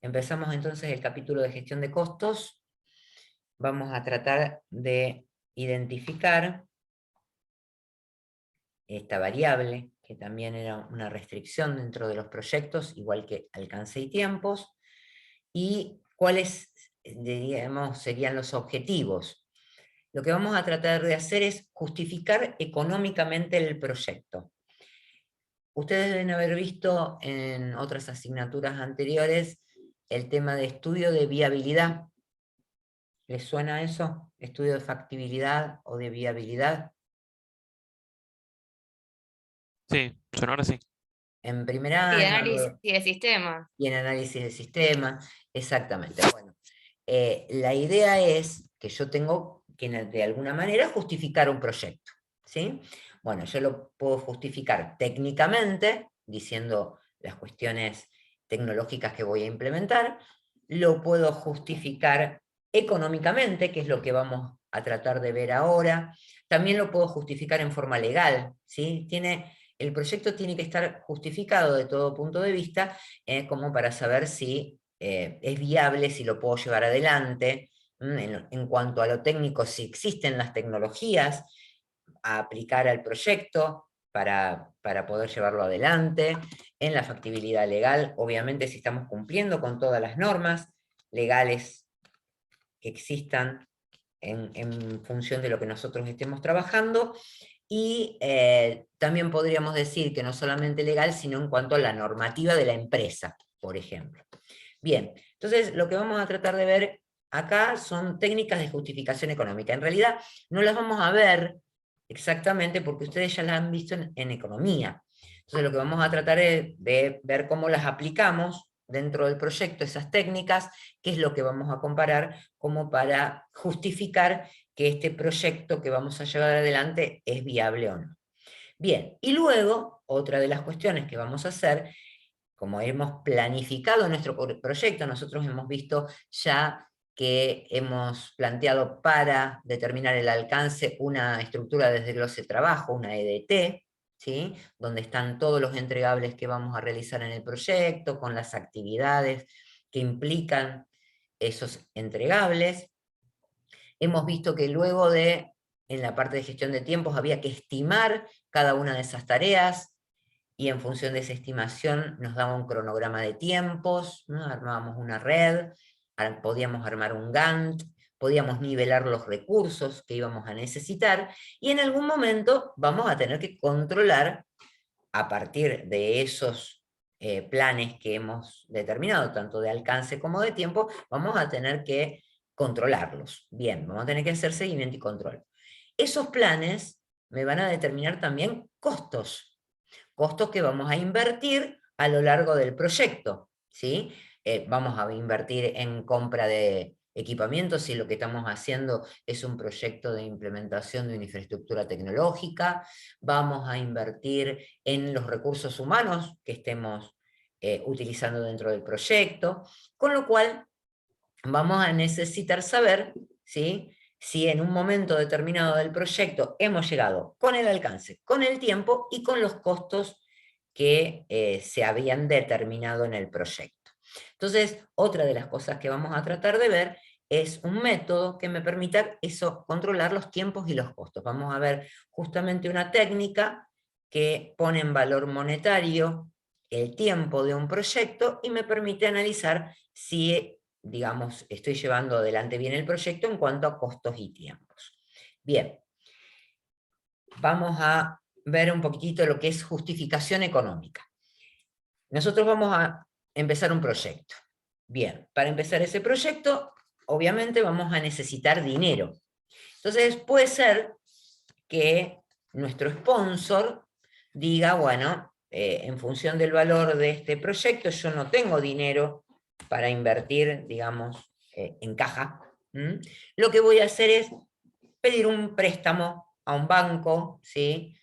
Empezamos entonces el capítulo de gestión de costos. Vamos a tratar de identificar esta variable, que también era una restricción dentro de los proyectos, igual que alcance y tiempos, y cuáles, diríamos, serían los objetivos. Lo que vamos a tratar de hacer es justificar económicamente el proyecto. Ustedes deben haber visto en otras asignaturas anteriores el tema de estudio de viabilidad. ¿Les suena eso? ¿Estudio de factibilidad o de viabilidad? Sí, sonora sí. En primer Y año análisis de sistema. y en análisis de sistema, exactamente. Bueno, la idea es que yo tengo que de alguna manera justificar un proyecto, ¿sí? Bueno, yo lo puedo justificar técnicamente, diciendo las cuestiones tecnológicas que voy a implementar, lo puedo justificar económicamente, que es lo que vamos a tratar de ver ahora, también lo puedo justificar en forma legal, ¿sí? El proyecto tiene que estar justificado de todo punto de vista, como para saber si es viable, si lo puedo llevar adelante. En cuanto a lo técnico, si existen las tecnologías a aplicar al proyecto para poder llevarlo adelante. En la factibilidad legal, obviamente, si estamos cumpliendo con todas las normas legales que existan en función de lo que nosotros estemos trabajando. Y también podríamos decir que no solamente legal, sino en cuanto a la normativa de la empresa, por ejemplo. Bien, entonces lo que vamos a tratar de ver acá son técnicas de justificación económica. En realidad no las vamos a ver exactamente porque ustedes ya las han visto en economía. Entonces lo que vamos a tratar es de ver cómo las aplicamos dentro del proyecto, esas técnicas, qué es lo que vamos a comparar como para justificar que este proyecto que vamos a llevar adelante es viable o no. Bien, y luego, otra de las cuestiones que vamos a hacer, como hemos planificado nuestro proyecto, nosotros hemos visto ya que hemos planteado para determinar el alcance una estructura de desglose de trabajo, una EDT, ¿sí? Donde están todos los entregables que vamos a realizar en el proyecto, con las actividades que implican esos entregables. Hemos visto que luego en la parte de gestión de tiempos, había que estimar cada una de esas tareas, y en función de esa estimación nos daba un cronograma de tiempos, ¿no? Armábamos una red, podíamos armar un Gantt, podíamos nivelar los recursos que íbamos a necesitar, y en algún momento vamos a tener que controlar, a partir de esos planes que hemos determinado, tanto de alcance como de tiempo, vamos a tener que controlarlos. Bien, vamos a tener que hacer seguimiento y control. Esos planes me van a determinar también costos que vamos a invertir a lo largo del proyecto, ¿sí? Vamos a invertir en compra de equipamientos si lo que estamos haciendo es un proyecto de implementación de una infraestructura tecnológica, vamos a invertir en los recursos humanos que estemos utilizando dentro del proyecto, con lo cual vamos a necesitar saber, ¿sí?, si en un momento determinado del proyecto hemos llegado con el alcance, con el tiempo y con los costos que se habían determinado en el proyecto. Entonces, otra de las cosas que vamos a tratar de ver es un método que me permita eso, controlar los tiempos y los costos. Vamos a ver justamente una técnica que pone en valor monetario el tiempo de un proyecto y me permite analizar si, digamos, estoy llevando adelante bien el proyecto en cuanto a costos y tiempos. Bien, vamos a ver un poquitito lo que es justificación económica. Nosotros vamos a empezar un proyecto. Bien, para empezar ese proyecto, obviamente vamos a necesitar dinero. Entonces puede ser que nuestro sponsor diga, bueno, en función del valor de este proyecto, yo no tengo dinero para invertir, digamos, en caja. Lo que voy a hacer es pedir un préstamo a un banco, ¿sí?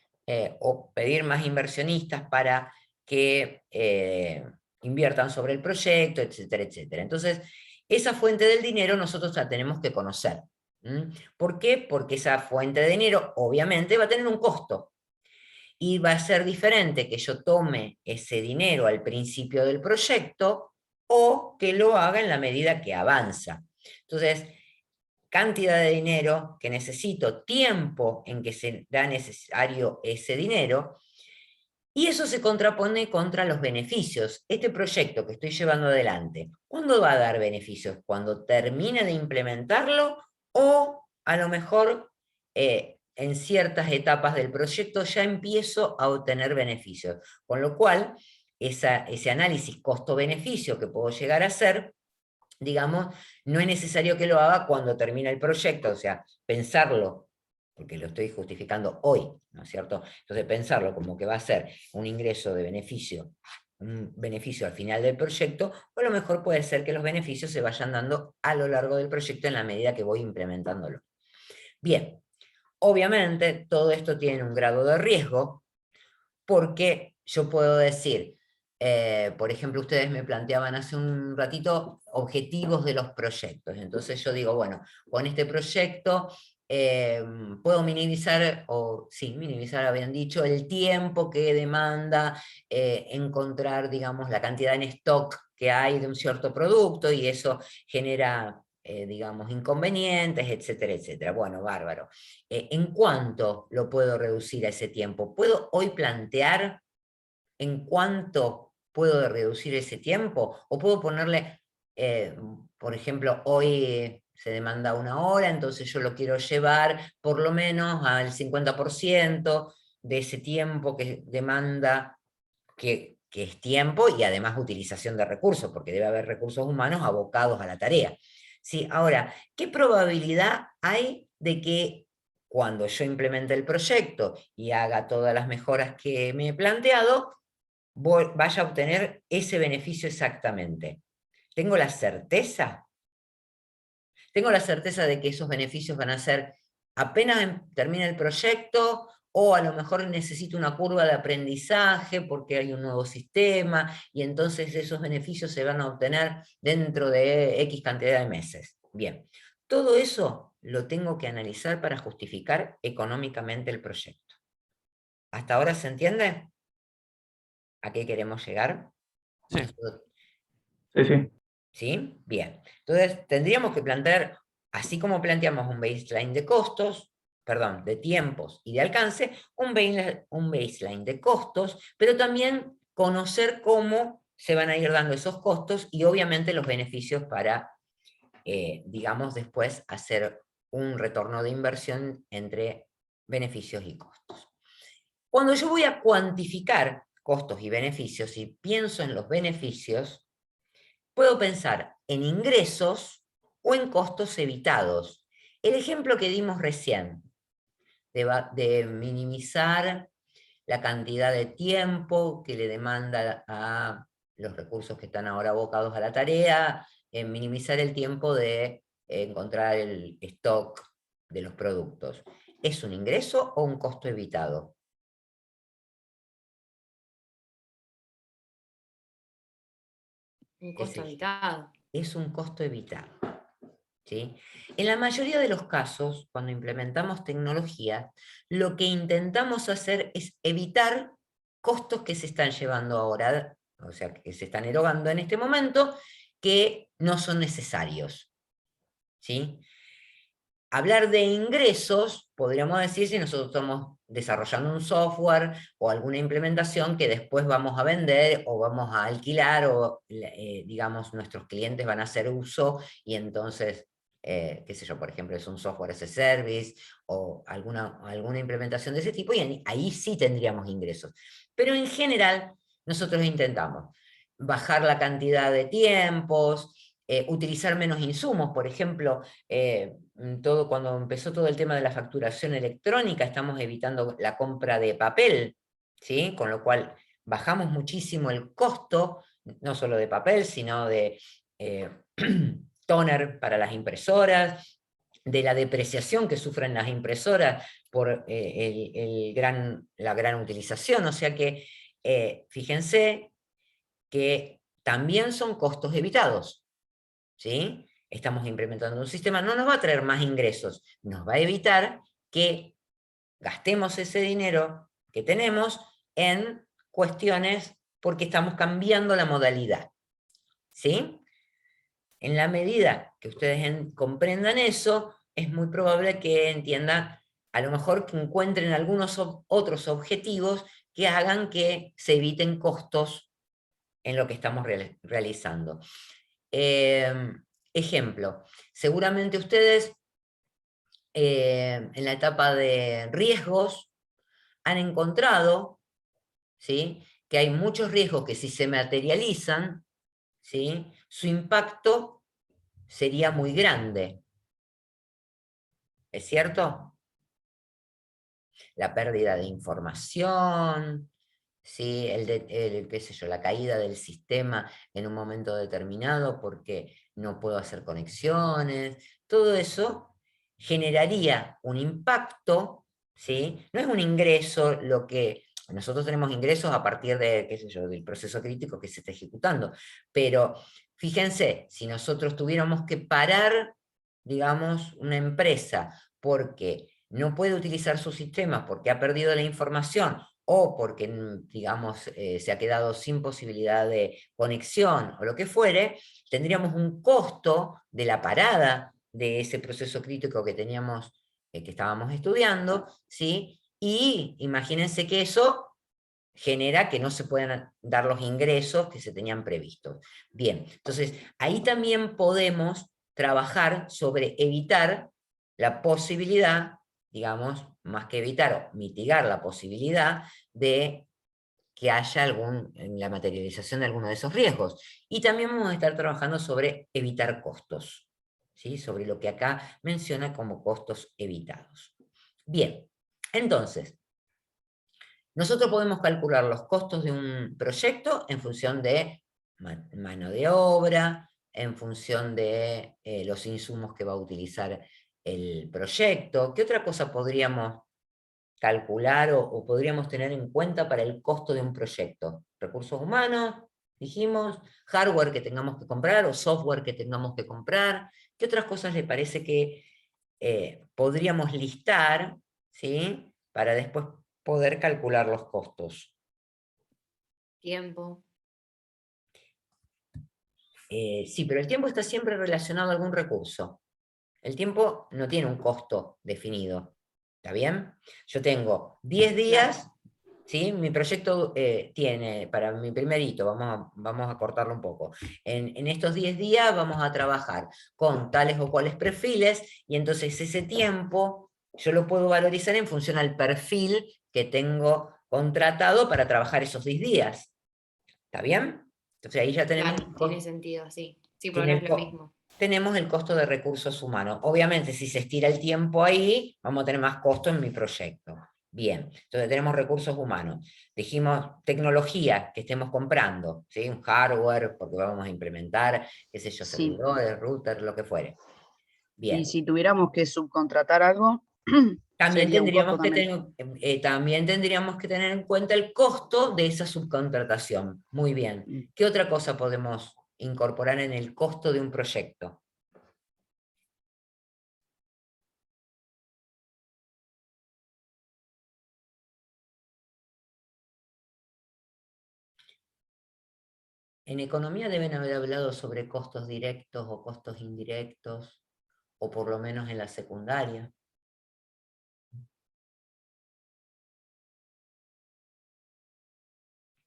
O pedir más inversionistas para que inviertan sobre el proyecto, etcétera, etcétera. Entonces, esa fuente del dinero nosotros la tenemos que conocer. ¿Por qué? Porque esa fuente de dinero obviamente va a tener un costo. Y va a ser diferente que yo tome ese dinero al principio del proyecto o que lo haga en la medida que avanza. Entonces, cantidad de dinero que necesito, tiempo en que será necesario ese dinero, y eso se contrapone contra los beneficios. Este proyecto que estoy llevando adelante, ¿cuándo va a dar beneficios? ¿Cuando termine de implementarlo o a lo mejor en ciertas etapas del proyecto ya empiezo a obtener beneficios? Con lo cual, ese análisis costo-beneficio que puedo llegar a hacer, digamos, no es necesario que lo haga cuando termine el proyecto, o sea, pensarlo, porque lo estoy justificando hoy, ¿no es cierto? Entonces pensarlo como que va a ser un ingreso de beneficio, un beneficio al final del proyecto, o a lo mejor puede ser que los beneficios se vayan dando a lo largo del proyecto en la medida que voy implementándolo. Bien, obviamente todo esto tiene un grado de riesgo, porque yo puedo decir, por ejemplo, ustedes me planteaban hace un ratito objetivos de los proyectos. Entonces yo digo, bueno, con este proyecto puedo minimizar, o sí, minimizar, habían dicho, el tiempo que demanda encontrar, digamos, la cantidad en stock que hay de un cierto producto, y eso genera, digamos, inconvenientes, etcétera, etcétera. Bueno, bárbaro. ¿En cuánto lo puedo reducir a ese tiempo? ¿Puedo hoy plantear en cuánto puedo reducir ese tiempo? ¿O puedo ponerle, por ejemplo, hoy se demanda 1 hora, entonces yo lo quiero llevar por lo menos al 50% de ese tiempo que demanda, que es tiempo y además utilización de recursos, porque debe haber recursos humanos abocados a la tarea? ¿Sí? Ahora, ¿qué probabilidad hay de que cuando yo implemente el proyecto y haga todas las mejoras que me he planteado, vaya a obtener ese beneficio exactamente? ¿Tengo la certeza? ¿Tengo la certeza de que esos beneficios van a ser apenas termine el proyecto, o a lo mejor necesito una curva de aprendizaje porque hay un nuevo sistema y entonces esos beneficios se van a obtener dentro de X cantidad de meses? Bien, todo eso lo tengo que analizar para justificar económicamente el proyecto. ¿Hasta ahora se entiende a qué queremos llegar? Sí, Sí, sí. ¿Sí? Bien. Entonces, tendríamos que plantear, así como planteamos un baseline de costos, perdón, de tiempos y de alcance, un baseline de costos, pero también conocer cómo se van a ir dando esos costos y obviamente los beneficios para, digamos, después hacer un retorno de inversión entre beneficios y costos. Cuando yo voy a cuantificar costos y beneficios y pienso en los beneficios, puedo pensar en ingresos o en costos evitados. El ejemplo que dimos recién, de minimizar la cantidad de tiempo que le demanda a los recursos que están ahora abocados a la tarea, en minimizar el tiempo de encontrar el stock de los productos. ¿Es un ingreso o un costo evitado? Un costo evitado. Es un costo evitado. ¿Sí? En la mayoría de los casos, cuando implementamos tecnología, lo que intentamos hacer es evitar costos que se están llevando ahora, o sea, que se están erogando en este momento, que no son necesarios. ¿Sí? Hablar de ingresos, podríamos decir, si nosotros estamos desarrollando un software o alguna implementación que después vamos a vender o vamos a alquilar, o digamos nuestros clientes van a hacer uso, y entonces, qué sé yo, por ejemplo, es un software as a service o alguna implementación de ese tipo, y ahí sí tendríamos ingresos. Pero en general nosotros intentamos bajar la cantidad de tiempos, utilizar menos insumos. Por ejemplo, cuando empezó todo el tema de la facturación electrónica, estamos evitando la compra de papel, ¿sí? Con lo cual bajamos muchísimo el costo, no solo de papel, sino de toner para las impresoras, de la depreciación que sufren las impresoras por la gran utilización. O sea que, fíjense que también son costos evitados, ¿sí? Estamos implementando un sistema, no nos va a traer más ingresos, nos va a evitar que gastemos ese dinero que tenemos en cuestiones porque estamos cambiando la modalidad. ¿sí? En la medida que ustedes comprendan eso, es muy probable que entiendan, a lo mejor que encuentren algunos otros objetivos que hagan que se eviten costos en lo que estamos realizando. Ejemplo, seguramente ustedes en la etapa de riesgos han encontrado, ¿sí?, que hay muchos riesgos que si se materializan, ¿sí?, su impacto sería muy grande. ¿Es cierto? La pérdida de información, ¿sí?, qué sé yo, la caída del sistema en un momento determinado porque no puedo hacer conexiones, todo eso generaría un impacto, ¿sí? No es un ingreso lo que... Nosotros tenemos ingresos a partir de, qué sé yo, del proceso crítico que se está ejecutando, pero fíjense, si nosotros tuviéramos que parar, digamos, una empresa porque no puede utilizar su sistema porque ha perdido la información o porque, digamos, se ha quedado sin posibilidad de conexión o lo que fuere, tendríamos un costo de la parada de ese proceso crítico que teníamos, que estábamos estudiando, ¿sí? Y imagínense que eso genera que no se puedan dar los ingresos que se tenían previstos. Bien, entonces ahí también podemos trabajar sobre evitar la posibilidad, digamos, más que evitar o mitigar la posibilidad de que haya la materialización de alguno de esos riesgos. Y también vamos a estar trabajando sobre evitar costos, ¿sí?, sobre lo que acá menciona como costos evitados. Bien, entonces, nosotros podemos calcular los costos de un proyecto en función de mano de obra, en función de los insumos que va a utilizar el proyecto. ¿Qué otra cosa podríamos calcular o podríamos tener en cuenta para el costo de un proyecto? Recursos humanos, dijimos, hardware que tengamos que comprar o software que tengamos que comprar. ¿Qué otras cosas le parece que podríamos listar, ¿sí?, para después poder calcular los costos? Tiempo. Sí, pero el tiempo está siempre relacionado a algún recurso. El tiempo no tiene un costo definido, ¿está bien? Yo tengo 10 días, ¿sí? Mi proyecto tiene, para mi primer hito, vamos a cortarlo un poco, en estos 10 días vamos a trabajar con tales o cuales perfiles, y entonces ese tiempo yo lo puedo valorizar en función al perfil que tengo contratado para trabajar esos 10 días, ¿está bien? Entonces ahí ya tenemos... Claro, tiene sentido, sí. Sí, pero no es lo mismo. Tenemos el costo de recursos humanos. Obviamente, si se estira el tiempo ahí, vamos a tener más costo en mi proyecto. Bien, entonces tenemos recursos humanos. Dijimos tecnología que estemos comprando, ¿sí?, un hardware, porque vamos a implementar, qué sé yo, Sí. servidores, router, lo que fuere. Bien. Y si tuviéramos que subcontratar algo, También sería un costo también tendríamos que tener en cuenta el costo de esa subcontratación. Muy bien. ¿Qué otra cosa podemos incorporar en el costo de un proyecto? En economía deben haber hablado sobre costos directos o costos indirectos, o por lo menos en la secundaria.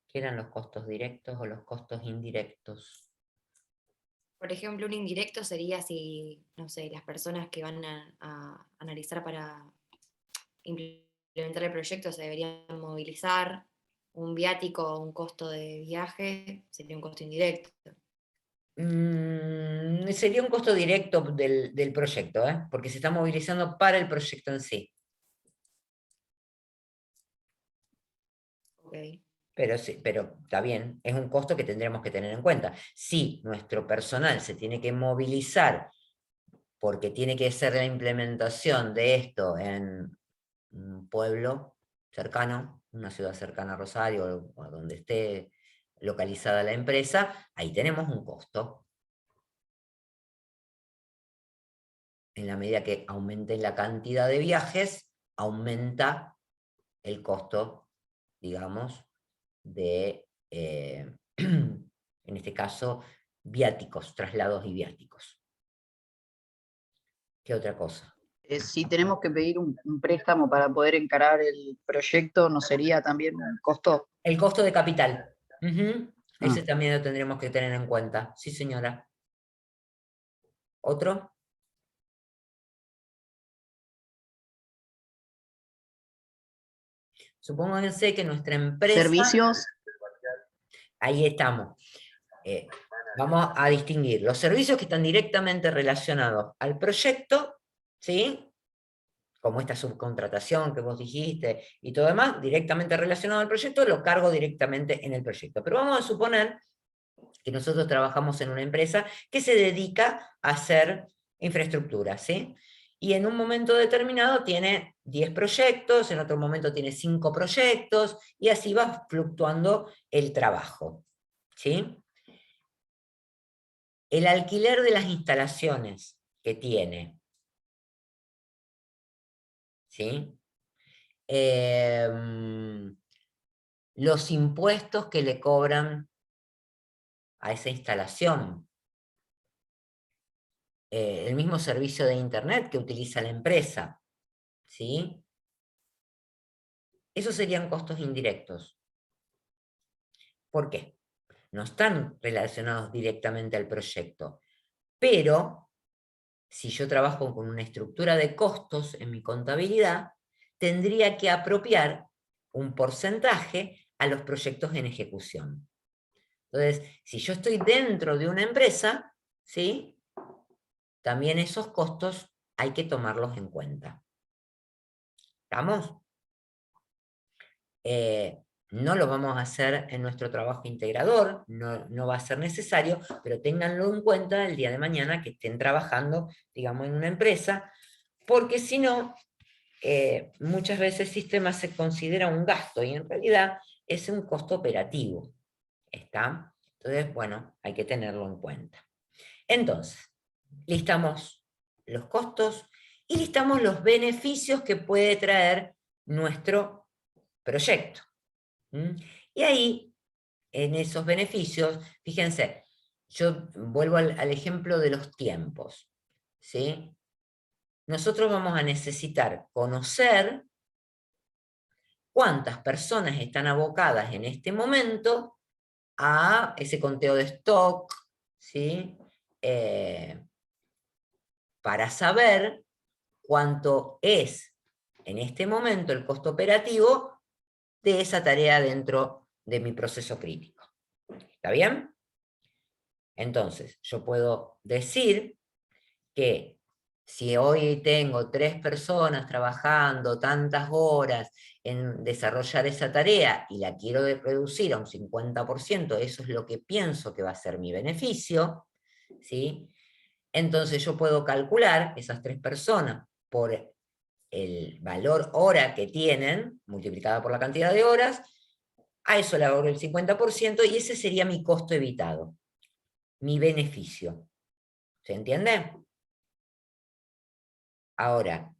¿Qué eran los costos directos o los costos indirectos? Por ejemplo, un indirecto sería si, no sé, las personas que van a analizar para implementar el proyecto se deberían movilizar. Un viático o un costo de viaje sería un costo indirecto. Sería un costo directo del proyecto, porque se está movilizando para el proyecto en sí. Okay. Pero sí, pero está bien, es un costo que tendremos que tener en cuenta. Si nuestro personal se tiene que movilizar porque tiene que ser la implementación de esto en un pueblo cercano, una ciudad cercana a Rosario, o donde esté localizada la empresa, ahí tenemos un costo. En la medida que aumente la cantidad de viajes, aumenta el costo, digamos, de, en este caso, viáticos, traslados y viáticos. ¿Qué otra cosa? Si tenemos que pedir un préstamo para poder encarar el proyecto, ¿no sería también un costo? El costo de capital. Ujú. Ese Ah. también lo tendremos que tener en cuenta. Sí, señora. ¿Otro? Supónganse que nuestra empresa... Servicios. Ahí estamos. Vamos a distinguir los servicios que están directamente relacionados al proyecto, ¿sí? Como esta subcontratación que vos dijiste y todo demás, directamente relacionado al proyecto, lo cargo directamente en el proyecto. Pero vamos a suponer que nosotros trabajamos en una empresa que se dedica a hacer infraestructura, ¿sí? Y en un momento determinado tiene 10 proyectos, en otro momento tiene 5 proyectos, y así va fluctuando el trabajo, ¿sí? El alquiler de las instalaciones que tiene, ¿sí? Los impuestos que le cobran a esa instalación, el mismo servicio de internet que utiliza la empresa, ¿sí? Esos serían costos indirectos. ¿Por qué? No están relacionados directamente al proyecto, pero si yo trabajo con una estructura de costos en mi contabilidad, tendría que apropiar un porcentaje a los proyectos en ejecución. Entonces, si yo estoy dentro de una empresa, ¿sí? También esos costos hay que tomarlos en cuenta. ¿Estamos? No lo vamos a hacer en nuestro trabajo integrador, no va a ser necesario, pero ténganlo en cuenta el día de mañana que estén trabajando, digamos, en una empresa, porque si no, muchas veces el sistema se considera un gasto y en realidad es un costo operativo. ¿Está? Entonces, bueno, hay que tenerlo en cuenta. Entonces, listamos los costos y listamos los beneficios que puede traer nuestro proyecto. Y ahí, en esos beneficios, fíjense, yo vuelvo al ejemplo de los tiempos, ¿sí? Nosotros vamos a necesitar conocer cuántas personas están abocadas en este momento a ese conteo de stock, ¿sí? Para saber cuánto es en este momento el costo operativo de esa tarea dentro de mi proceso crítico. ¿Está bien? Entonces, yo puedo decir que si hoy tengo 3 personas trabajando tantas horas en desarrollar esa tarea y la quiero reducir a un 50%, eso es lo que pienso que va a ser mi beneficio, ¿sí? Entonces yo puedo calcular esas 3 personas por el valor hora que tienen, multiplicada por la cantidad de horas, a eso le hago el 50% y ese sería mi costo evitado, mi beneficio. ¿Se entiende? Ahora,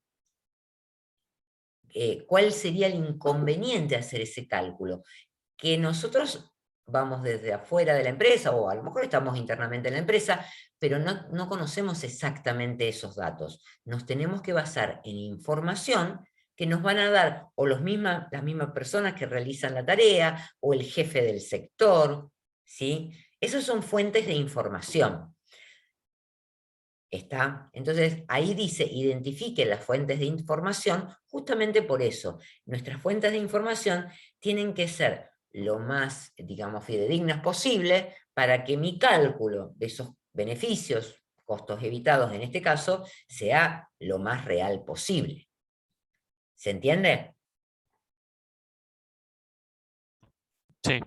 ¿cuál sería el inconveniente de hacer ese cálculo? Que nosotros vamos desde afuera de la empresa, o a lo mejor estamos internamente en la empresa, pero no conocemos exactamente esos datos. Nos tenemos que basar en información que nos van a dar o las mismas personas que realizan la tarea, o el jefe del sector, ¿sí? Esas son fuentes de información. ¿Está? Entonces, ahí dice, identifique las fuentes de información, justamente por eso. Nuestras fuentes de información tienen que ser lo más, digamos, fidedignas posible para que mi cálculo de esos beneficios, costos evitados en este caso, sea lo más real posible. ¿Se entiende? Sí.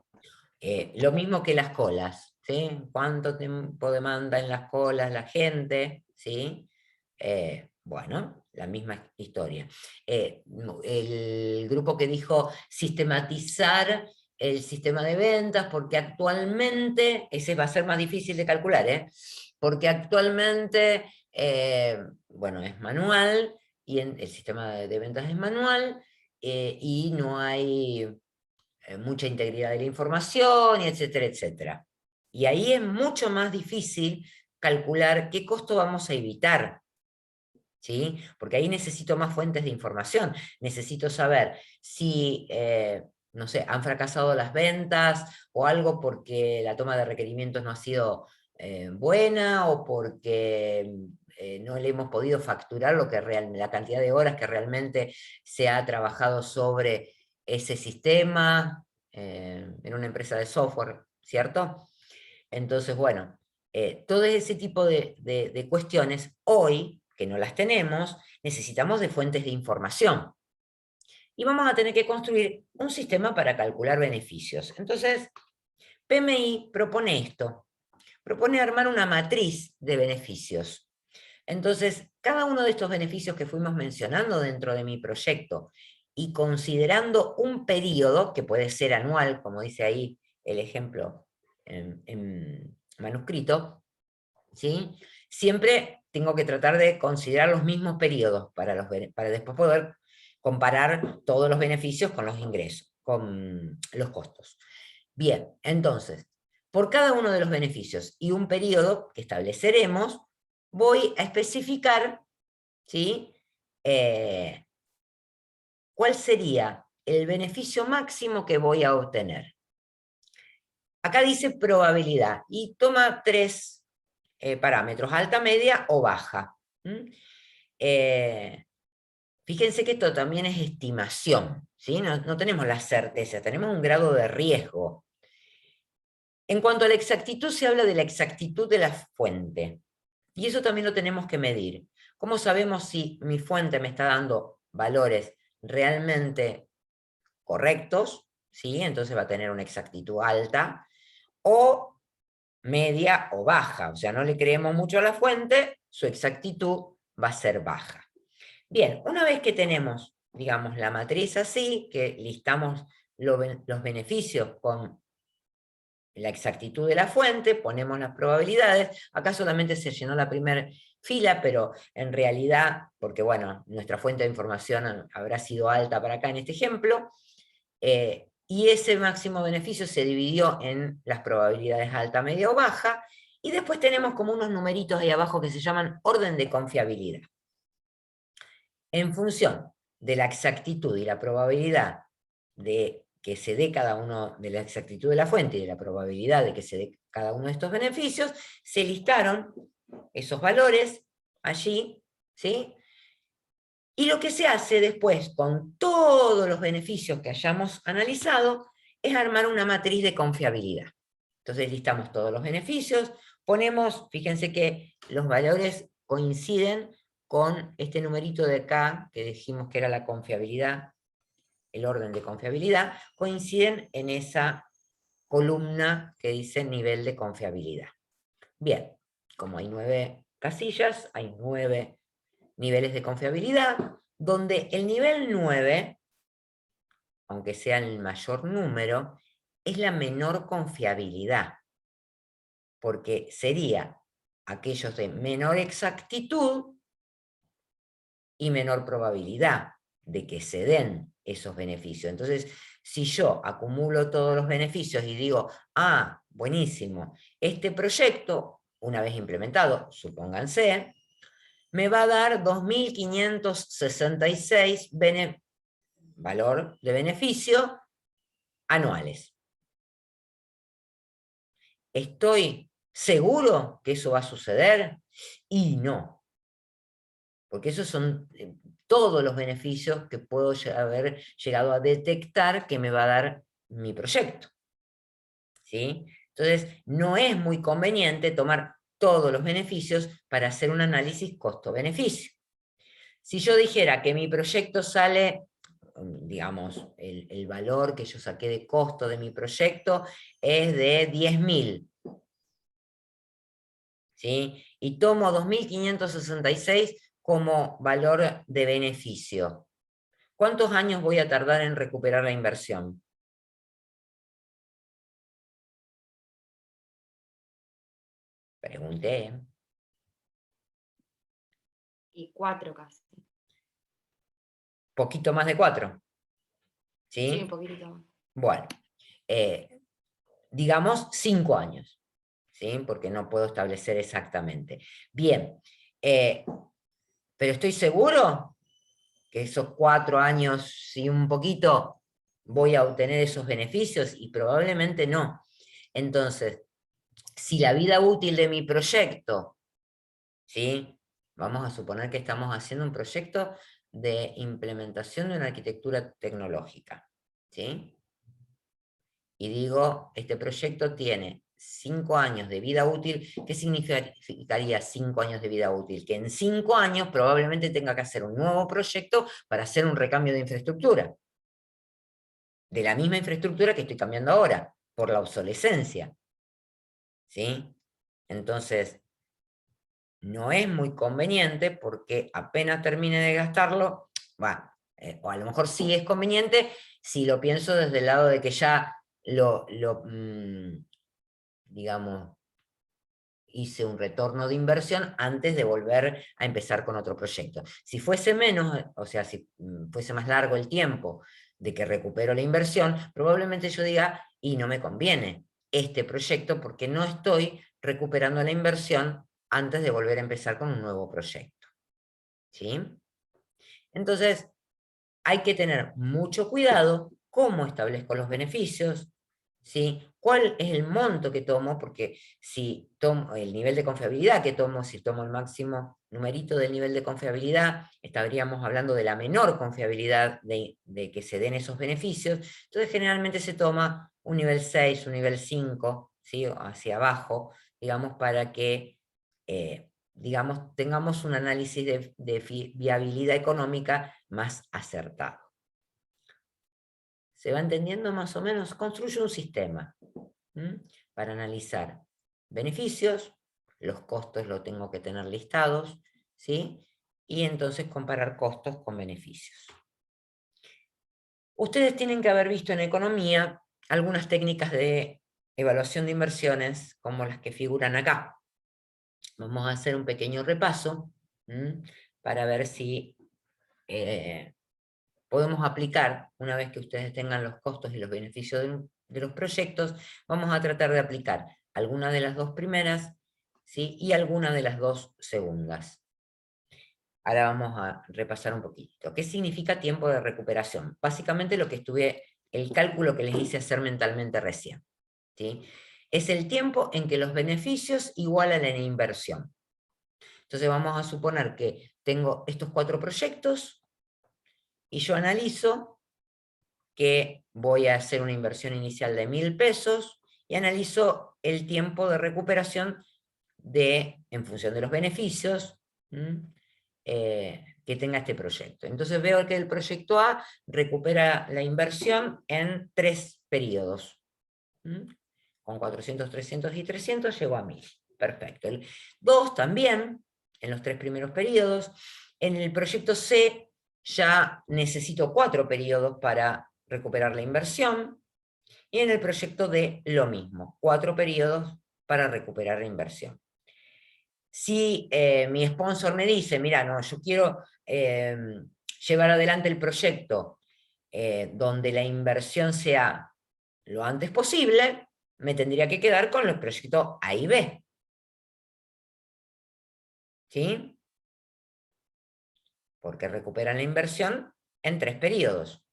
Lo mismo que las colas, ¿sí? ¿Cuánto tiempo demanda en las colas la gente? ¿Sí? Bueno, la misma historia. El grupo que dijo sistematizar el sistema de ventas, porque actualmente, ese va a ser más difícil de calcular, porque actualmente, bueno, es manual, y el sistema de ventas es manual, y no hay mucha integridad de la información, y etcétera, etcétera. Y ahí es mucho más difícil calcular qué costo vamos a evitar, ¿sí? Porque ahí necesito más fuentes de información. Necesito saber si, no sé, han fracasado las ventas o algo porque la toma de requerimientos no ha sido buena o porque no le hemos podido facturar la cantidad de horas que realmente se ha trabajado sobre ese sistema en una empresa de software, ¿cierto? Entonces, bueno, todo ese tipo de cuestiones, hoy, que no las tenemos, necesitamos de fuentes de información. Y vamos a tener que construir un sistema para calcular beneficios. Entonces, PMI propone esto, propone armar una matriz de beneficios. Entonces, cada uno de estos beneficios que fuimos mencionando dentro de mi proyecto y considerando un periodo, que puede ser anual, como dice ahí el ejemplo en manuscrito, ¿sí? Siempre tengo que tratar de considerar los mismos periodos para después poder comparar todos los beneficios con los ingresos, con los costos. Bien, entonces, por cada uno de los beneficios y un periodo que estableceremos, voy a especificar, ¿sí? ¿Cuál sería el beneficio máximo que voy a obtener? Acá dice probabilidad y toma 3 parámetros, alta, media o baja. Fíjense que esto también es estimación, ¿sí? No tenemos la certeza, tenemos un grado de riesgo. En cuanto a la exactitud, se habla de la exactitud de la fuente. Y eso también lo tenemos que medir. ¿Cómo sabemos si mi fuente me está dando valores realmente correctos? ¿Sí? Entonces va a tener una exactitud alta, o media o baja. O sea, no le creemos mucho a la fuente, su exactitud va a ser baja. Bien, una vez que tenemos, digamos, la matriz así, que listamos los beneficios con la exactitud de la fuente, ponemos las probabilidades, acá solamente se llenó la primera fila, pero en realidad, porque bueno, nuestra fuente de información habrá sido alta para acá en este ejemplo, y ese máximo beneficio se dividió en las probabilidades alta, media o baja, y después tenemos como unos numeritos ahí abajo que se llaman orden de confiabilidad. En función de la exactitud y la probabilidad de que se dé cada uno, de la exactitud de la fuente y de la probabilidad de que se dé cada uno de estos beneficios, se listaron esos valores allí, ¿sí? Y lo que se hace después con todos los beneficios que hayamos analizado es armar una matriz de confiabilidad. Entonces listamos todos los beneficios, ponemos, fíjense que los valores coinciden con este numerito de acá, que dijimos que era la confiabilidad, el orden de confiabilidad, coinciden en esa columna que dice nivel de confiabilidad. Bien, como hay 9 casillas, hay 9 niveles de confiabilidad, donde el nivel 9, aunque sea el mayor número, es la menor confiabilidad, porque sería aquellos de menor exactitud y menor probabilidad de que se den esos beneficios. Entonces, si yo acumulo todos los beneficios y digo, ah, buenísimo, este proyecto, una vez implementado, supónganse, me va a dar 2.566 valor de beneficio anuales. ¿Estoy seguro que eso va a suceder? Y no. Porque esos son todos los beneficios que puedo haber llegado a detectar que me va a dar mi proyecto. ¿Sí? Entonces, no es muy conveniente tomar todos los beneficios para hacer un análisis costo-beneficio. Si yo dijera que mi proyecto sale, digamos, el valor que yo saqué de costo de mi proyecto es de 10.000, ¿sí? Y tomo 2.566 como valor de beneficio. ¿Cuántos años voy a tardar en recuperar la inversión? Pregunté. Y 4 casi. Poquito más de 4. ¿Sí? Sí, un poquitito más. Bueno, digamos 5 años. ¿sí? Porque no puedo establecer exactamente. Bien, pero estoy seguro que esos 4 años y un poquito voy a obtener esos beneficios, y probablemente no. Entonces, si la vida útil de mi proyecto, ¿sí? Vamos a suponer que estamos haciendo un proyecto de implementación de una arquitectura tecnológica, ¿sí? Y digo, este proyecto tiene 5 años de vida útil. ¿Qué significaría 5 años de vida útil? Que en 5 años probablemente tenga que hacer un nuevo proyecto para hacer un recambio de infraestructura. De la misma infraestructura que estoy cambiando ahora, por la obsolescencia. ¿Sí? Entonces, no es muy conveniente, porque apenas termine de gastarlo, bueno, o a lo mejor sí es conveniente si lo pienso desde el lado de que ya digamos, hice un retorno de inversión antes de volver a empezar con otro proyecto. Si fuese menos, o sea, si fuese más largo el tiempo de que recupero la inversión, probablemente yo diga, y no me conviene este proyecto porque no estoy recuperando la inversión antes de volver a empezar con un nuevo proyecto. ¿Sí? Entonces, hay que tener mucho cuidado cómo establezco los beneficios, ¿sí? ¿Cuál es el monto que tomo? Porque si tomo el nivel de confiabilidad que tomo, si tomo el máximo numerito del nivel de confiabilidad, estaríamos hablando de la menor confiabilidad de que se den esos beneficios. Entonces, generalmente se toma un nivel 6, un nivel 5, ¿sí? Hacia abajo, digamos, para que digamos, tengamos un análisis de viabilidad económica más acertado. ¿Se va entendiendo más o menos? Construye un sistema para analizar beneficios, los costos los tengo que tener listados, ¿sí? Y entonces comparar costos con beneficios. Ustedes tienen que haber visto en economía algunas técnicas de evaluación de inversiones, como las que figuran acá. Vamos a hacer un pequeño repaso para ver si podemos aplicar, una vez que ustedes tengan los costos y los beneficios de los proyectos, vamos a tratar de aplicar alguna de las dos primeras, ¿sí? Y alguna de las dos segundas. Ahora vamos a repasar un poquito. ¿Qué significa tiempo de recuperación? Básicamente lo que el cálculo que les hice hacer mentalmente recién, ¿sí? Es el tiempo en que los beneficios igualan la inversión. Entonces vamos a suponer que tengo estos 4 proyectos y yo analizo que voy a hacer una inversión inicial de 1.000 pesos y analizo el tiempo de recuperación en función de los beneficios que tenga este proyecto. Entonces veo que el proyecto A recupera la inversión en 3 periodos. Con 400, 300 y 300 llego a 1.000. Perfecto. El 2 también, en los 3 primeros periodos. En el proyecto C ya necesito 4 periodos para recuperar la inversión. Y en el proyecto D lo mismo, 4 periodos para recuperar la inversión. Si mi sponsor me dice, mira, no, yo quiero llevar adelante el proyecto donde la inversión sea lo antes posible, me tendría que quedar con los proyectos A y B. ¿Sí? Porque recuperan la inversión en 3 periodos.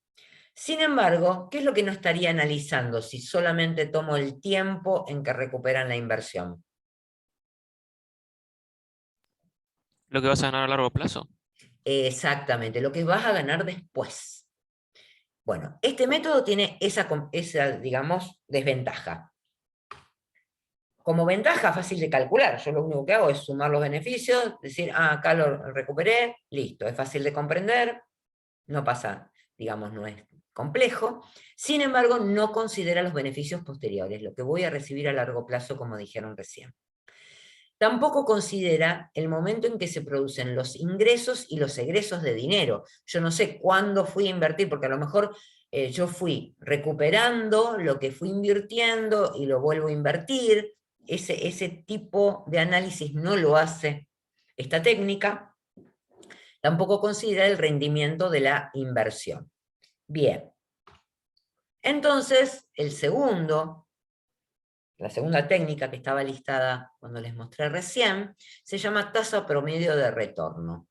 Sin embargo, ¿qué es lo que no estaría analizando si solamente tomo el tiempo en que recuperan la inversión? Lo que vas a ganar a largo plazo. Exactamente, lo que vas a ganar después. Bueno, este método tiene esa digamos, desventaja. Como ventaja, fácil de calcular. Yo lo único que hago es sumar los beneficios, decir, acá lo recuperé, listo. Es fácil de comprender, no pasa, digamos, no es complejo. Sin embargo, no considera los beneficios posteriores, lo que voy a recibir a largo plazo, como dijeron recién. Tampoco considera el momento en que se producen los ingresos y los egresos de dinero. Yo no sé cuándo fui a invertir, porque a lo mejor yo fui recuperando lo que fui invirtiendo y lo vuelvo a invertir. Ese tipo de análisis no lo hace esta técnica. Tampoco considera el rendimiento de la inversión. Bien. Entonces, el segundo la segunda técnica que estaba listada cuando les mostré recién, se llama tasa promedio de retorno.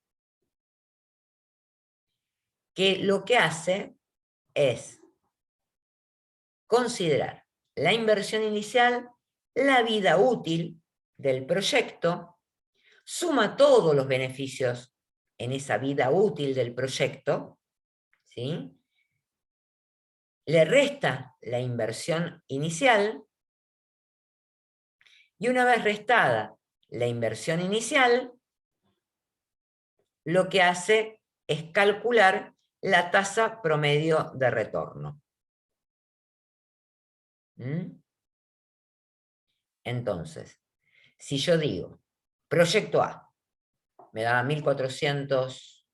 Que lo que hace es considerar la inversión inicial, la vida útil del proyecto, suma todos los beneficios en esa vida útil del proyecto, ¿sí? Le resta la inversión inicial, y una vez restada la inversión inicial, lo que hace es calcular la tasa promedio de retorno. Entonces, si yo digo, proyecto A, me da 1.400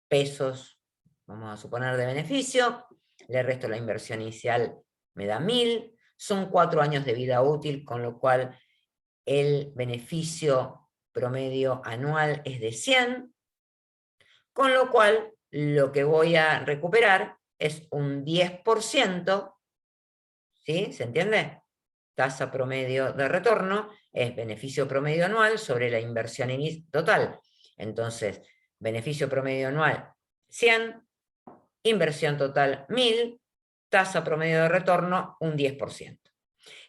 pesos, vamos a suponer, de beneficio, le resto la inversión inicial, me da 1.000, son 4 años de vida útil, con lo cual el beneficio promedio anual es de 100, con lo cual lo que voy a recuperar es un 10%, ¿sí? ¿Se entiende? Tasa promedio de retorno es beneficio promedio anual sobre la inversión total. Entonces, beneficio promedio anual 100, inversión total 1.000, tasa promedio de retorno un 10%.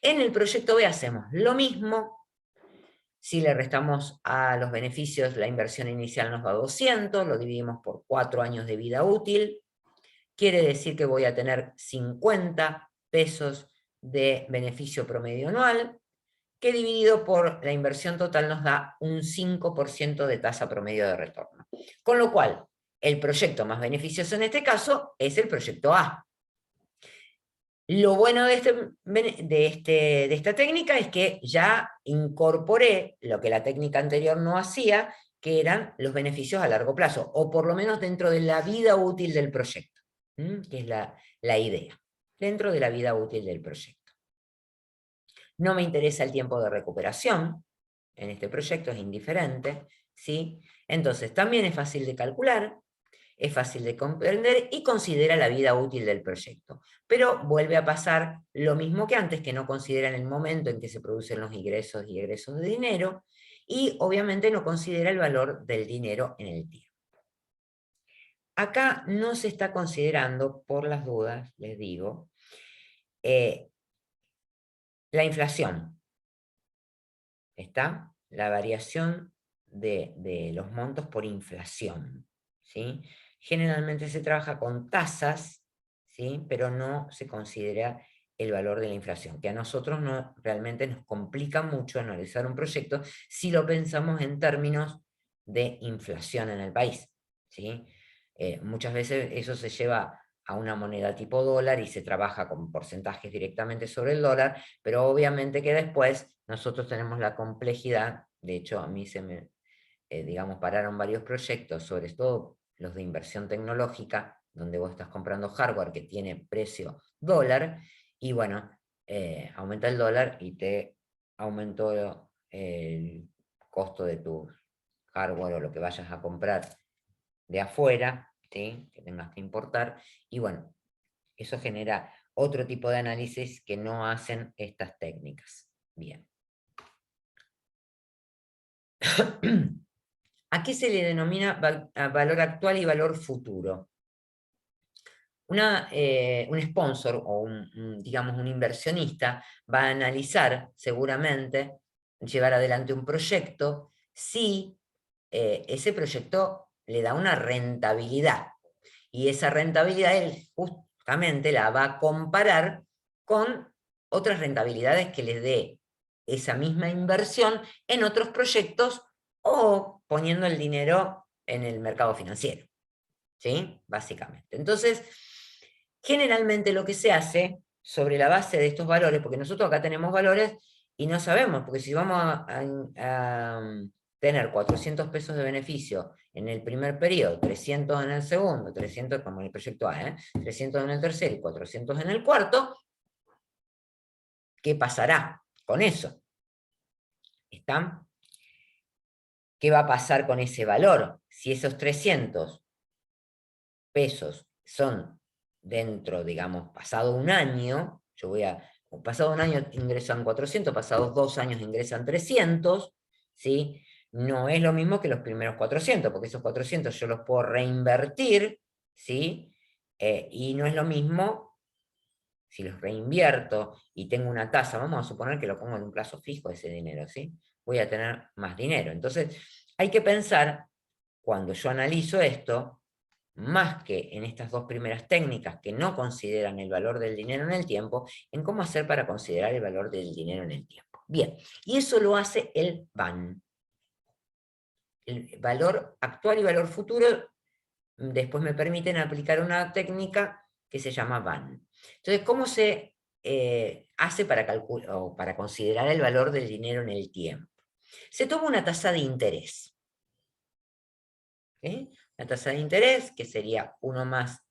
En el proyecto B hacemos lo mismo. Si le restamos a los beneficios, la inversión inicial nos da 200, lo dividimos por 4 años de vida útil, quiere decir que voy a tener 50 pesos de beneficio promedio anual, que dividido por la inversión total nos da un 5% de tasa promedio de retorno. Con lo cual, el proyecto más beneficioso en este caso es el proyecto A. Lo bueno de esta técnica es que ya incorporé lo que la técnica anterior no hacía, que eran los beneficios a largo plazo, o por lo menos dentro de la vida útil del proyecto, que es la idea, dentro de la vida útil del proyecto. No me interesa el tiempo de recuperación, en este proyecto es indiferente, ¿sí? Entonces también es fácil de calcular, es fácil de comprender y considera la vida útil del proyecto. Pero vuelve a pasar lo mismo que antes, que no consideran el momento en que se producen los ingresos y egresos de dinero, y obviamente no considera el valor del dinero en el tiempo. Acá no se está considerando, por las dudas, les digo, la inflación. ¿Está? La variación de los montos por inflación, ¿sí? Generalmente se trabaja con tasas, ¿sí? Pero no se considera el valor de la inflación, que a nosotros realmente nos complica mucho analizar un proyecto si lo pensamos en términos de inflación en el país, ¿sí? Muchas veces eso se lleva a una moneda tipo dólar y se trabaja con porcentajes directamente sobre el dólar, pero obviamente que después nosotros tenemos la complejidad. De hecho, a mí se me, digamos, pararon varios proyectos, sobre todo los de inversión tecnológica, donde vos estás comprando hardware que tiene precio dólar, y bueno, aumenta el dólar y te aumentó el costo de tu hardware o lo que vayas a comprar de afuera, ¿sí? Que tengas que importar, y bueno, eso genera otro tipo de análisis que no hacen estas técnicas. Bien. ¿A qué se le denomina valor actual y valor futuro? Un sponsor o digamos un inversionista va a analizar seguramente, llevar adelante un proyecto, si ese proyecto le da una rentabilidad. Y esa rentabilidad él justamente la va a comparar con otras rentabilidades que les dé esa misma inversión en otros proyectos o poniendo el dinero en el mercado financiero. ¿Sí? Básicamente. Entonces, generalmente lo que se hace sobre la base de estos valores, porque nosotros acá tenemos valores y no sabemos, porque si vamos a tener 400 pesos de beneficio en el primer periodo, 300 en el segundo, 300 como en el proyecto A, 300 en el tercero y 400 en el cuarto, ¿qué pasará con eso? ¿Están? ¿Qué va a pasar con ese valor? Si esos 300 pesos son dentro, digamos, pasado un año, yo voy a pasado un año ingresan 400, pasados 2 años ingresan 300, ¿sí? No es lo mismo que los primeros 400, porque esos 400 yo los puedo reinvertir, ¿sí? Y no es lo mismo si los reinvierto y tengo una tasa, vamos a suponer que lo pongo en un plazo fijo ese dinero, ¿sí? Voy a tener más dinero. Entonces, hay que pensar, cuando yo analizo esto, más que en estas dos primeras técnicas que no consideran el valor del dinero en el tiempo, en cómo hacer para considerar el valor del dinero en el tiempo. Bien, y eso lo hace el VAN. El valor actual y valor futuro, después me permiten aplicar una técnica que se llama VAN. Entonces, ¿cómo se hace para calcular o para considerar el valor del dinero en el tiempo? Se toma una tasa de interés. ¿Sí? La tasa de interés, que sería 1 más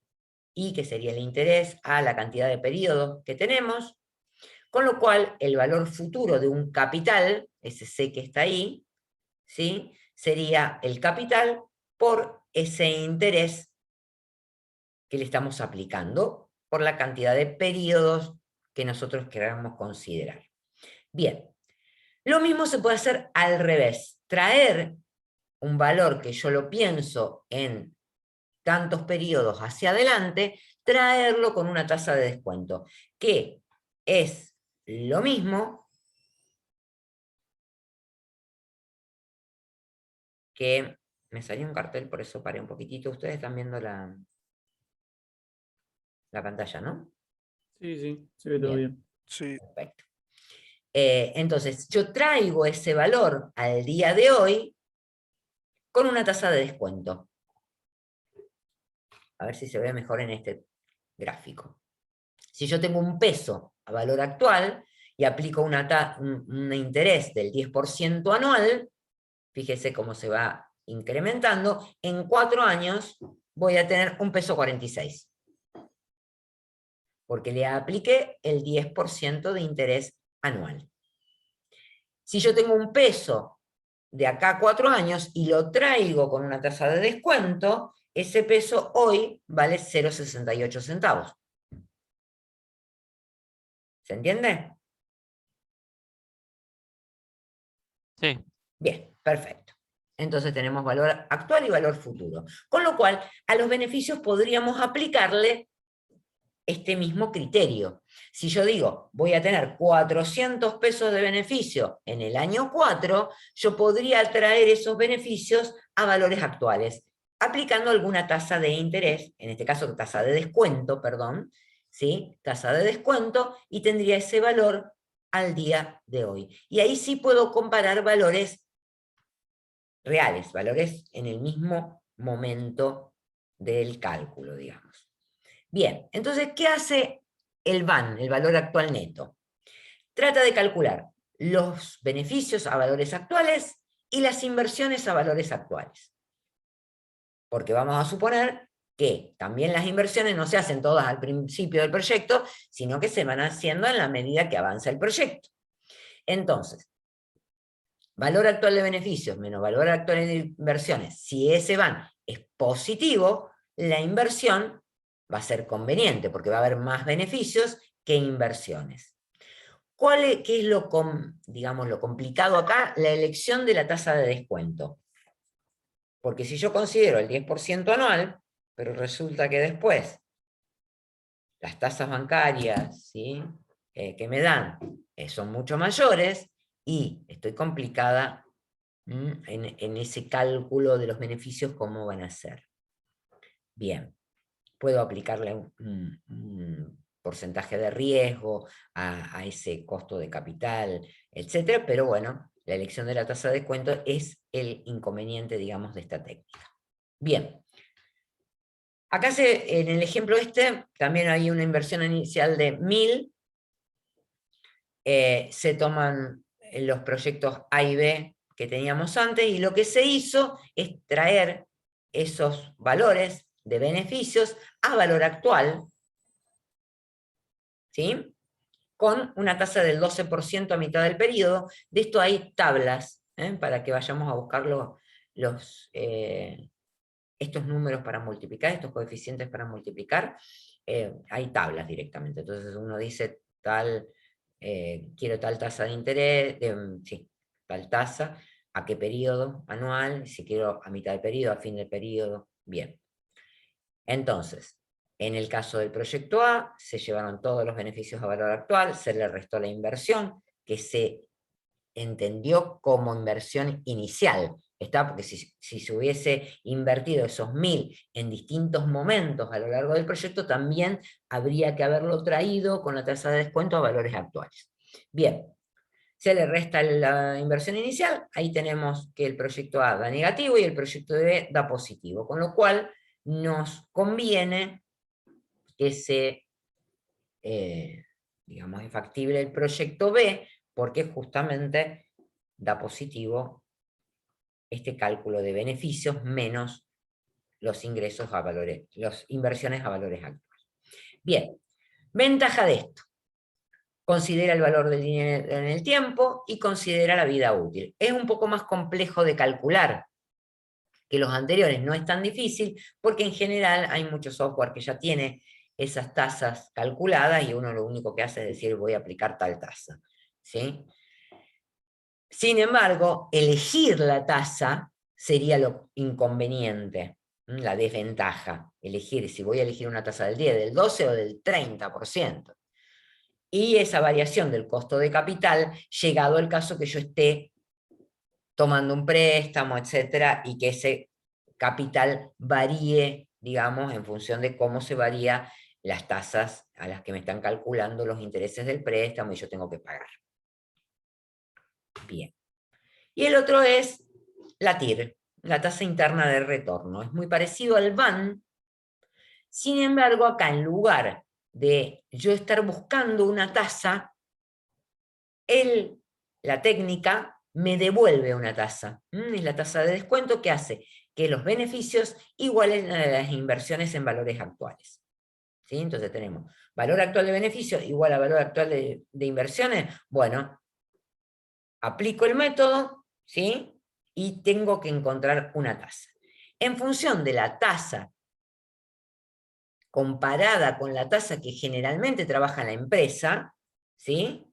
I, que sería el interés, a la cantidad de periodos que tenemos, con lo cual el valor futuro de un capital, ese C que está ahí, ¿sí? Sería el capital por ese interés que le estamos aplicando, por la cantidad de periodos que nosotros queramos considerar. Bien, lo mismo se puede hacer al revés, traer un valor que yo lo pienso en tantos periodos hacia adelante, traerlo con una tasa de descuento, que es lo mismo que... Me salió un cartel, por eso paré un poquitito. Ustedes están viendo la pantalla, ¿no? Sí, sí, se ve todo bien. Sí. Perfecto. Entonces, yo traigo ese valor al día de hoy con una tasa de descuento. A ver si se ve mejor en este gráfico. Si yo tengo un peso a valor actual y aplico un interés del 10% anual, fíjese cómo se va incrementando, en 4 años voy a tener un peso 46. Porque le apliqué el 10% de interés anual. Si yo tengo un peso de acá a 4 años y lo traigo con una tasa de descuento, ese peso hoy vale 0,68 centavos. ¿Se entiende? Sí. Bien, perfecto. Entonces tenemos valor actual y valor futuro. Con lo cual, a los beneficios podríamos aplicarle este mismo criterio. Si yo digo, voy a tener 400 pesos de beneficio en el año 4, yo podría traer esos beneficios a valores actuales, aplicando alguna tasa de interés, en este caso tasa de descuento, perdón, ¿sí? Tasa de descuento, y tendría ese valor al día de hoy. Y ahí sí puedo comparar valores reales, valores en el mismo momento del cálculo, digamos. Bien, entonces, ¿qué hace el VAN, el valor actual neto? Trata de calcular los beneficios a valores actuales y las inversiones a valores actuales. Porque vamos a suponer que también las inversiones no se hacen todas al principio del proyecto, sino que se van haciendo en la medida que avanza el proyecto. Entonces, valor actual de beneficios menos valor actual de inversiones, si ese VAN es positivo, la inversión va a ser conveniente, porque va a haber más beneficios que inversiones. ¿Qué es digamos, lo complicado acá? La elección de la tasa de descuento. Porque si yo considero el 10% anual, pero resulta que después las tasas bancarias, ¿sí? Que me dan son mucho mayores, y estoy complicada en ese cálculo de los beneficios, cómo van a ser. Bien, puedo aplicarle un porcentaje de riesgo a ese costo de capital, etcétera, pero bueno, la elección de la tasa de descuento es el inconveniente, digamos, de esta técnica. Bien. Acá en el ejemplo también hay una inversión inicial de 1.000. Se toman los proyectos A y B que teníamos antes, y lo que se hizo es traer esos valores de beneficios a valor actual, ¿sí? Con una tasa del 12% a mitad del periodo. De esto hay tablas, para que vayamos a buscar estos números para multiplicar, estos coeficientes para multiplicar. Hay tablas directamente. Entonces uno dice tal quiero tal tasa de interés, sí, tal tasa, a qué periodo anual, si quiero a mitad de periodo, a fin de periodo, bien. Entonces, en el caso del proyecto A, se llevaron todos los beneficios a valor actual, se le restó la inversión, que se entendió como inversión inicial, ¿está? Porque si se hubiese invertido esos 1.000 en distintos momentos a lo largo del proyecto, también habría que haberlo traído con la tasa de descuento a valores actuales. Bien, se le resta la inversión inicial, ahí tenemos que el proyecto A da negativo y el proyecto B da positivo, con lo cual nos conviene que digamos, es factible el proyecto B, porque justamente da positivo este cálculo de beneficios menos los ingresos a valores, las inversiones a valores actuales. Bien, ventaja de esto. Considera el valor del dinero en el tiempo y considera la vida útil. Es un poco más complejo de calcular que los anteriores, no es tan difícil, porque en general hay mucho software que ya tiene esas tasas calculadas y uno lo único que hace es decir voy a aplicar tal tasa, ¿sí? Sin embargo, elegir la tasa sería lo inconveniente, la desventaja. Elegir si voy a elegir una tasa del 10, del 12 o del 30%. Y esa variación del costo de capital, llegado el caso que yo esté tomando un préstamo, etcétera, y que ese capital varíe, digamos, en función de cómo se varían las tasas a las que me están calculando los intereses del préstamo y yo tengo que pagar. Bien. Y el otro es la TIR, la tasa interna de retorno. Es muy parecido al VAN, sin embargo, acá en lugar de yo estar buscando una tasa, la técnica me devuelve una tasa. Es la tasa de descuento que hace que los beneficios igualen a las inversiones en valores actuales. ¿Sí? Entonces tenemos valor actual de beneficios igual a valor actual de inversiones. Bueno, aplico el método, ¿sí? Y tengo que encontrar una tasa. En función de la tasa comparada con la tasa que generalmente trabaja la empresa, ¿sí?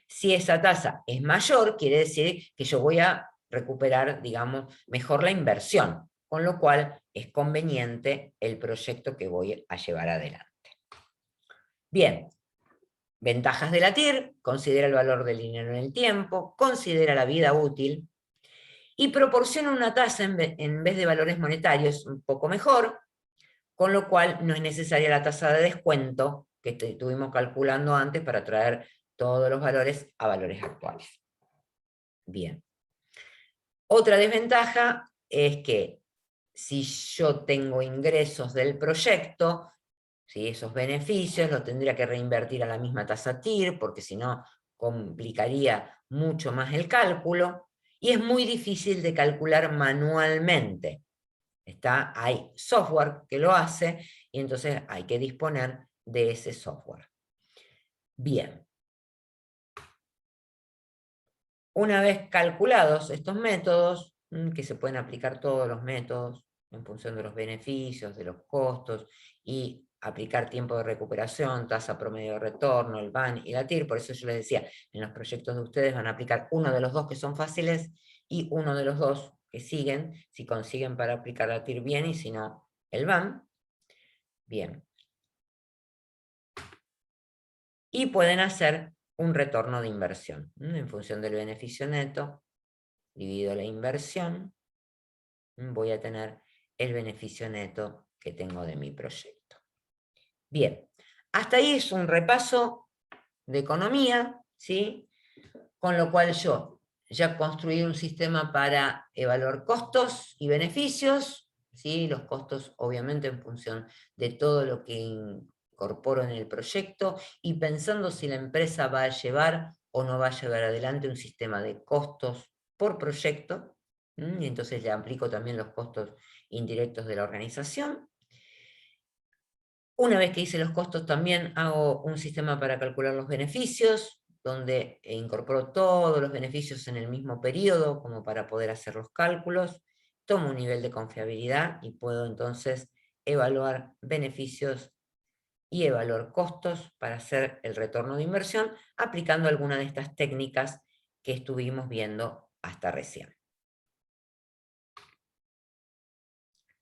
Si esa tasa es mayor, quiere decir que yo voy a recuperar, digamos, mejor la inversión, con lo cual es conveniente el proyecto que voy a llevar adelante. Bien, ventajas de la TIR: considera el valor del dinero en el tiempo, considera la vida útil, y proporciona una tasa en vez de valores monetarios un poco mejor, con lo cual no es necesaria la tasa de descuento que estuvimos calculando antes para traer todos los valores a valores actuales. Bien. Otra desventaja es que si yo tengo ingresos del proyecto, ¿sí? Esos beneficios los tendría que reinvertir a la misma tasa TIR, porque si no complicaría mucho más el cálculo, y es muy difícil de calcular manualmente. Hay software que lo hace, y entonces hay que disponer de ese software. Bien. Una vez calculados estos métodos, que se pueden aplicar todos los métodos en función de los beneficios, de los costos, y aplicar tiempo de recuperación, tasa promedio de retorno, el VAN y la TIR, por eso yo les decía, en los proyectos de ustedes van a aplicar uno de los dos que son fáciles y uno de los dos que siguen, si consiguen para aplicar la TIR bien y si no, el VAN. Bien. Y pueden hacer un retorno de inversión, en función del beneficio neto, divido la inversión, voy a tener el beneficio neto que tengo de mi proyecto. Bien, hasta ahí es un repaso de economía, ¿sí? Con lo cual yo ya construí un sistema para evaluar costos y beneficios, ¿sí? Los costos obviamente en función de todo lo que incorporo en el proyecto y pensando si la empresa va a llevar o no va a llevar adelante un sistema de costos por proyecto, y entonces le aplico también los costos indirectos de la organización. Una vez que hice los costos también hago un sistema para calcular los beneficios, donde incorporo todos los beneficios en el mismo periodo como para poder hacer los cálculos, tomo un nivel de confiabilidad y puedo entonces evaluar beneficios y evaluar costos para hacer el retorno de inversión aplicando alguna de estas técnicas que estuvimos viendo hasta recién.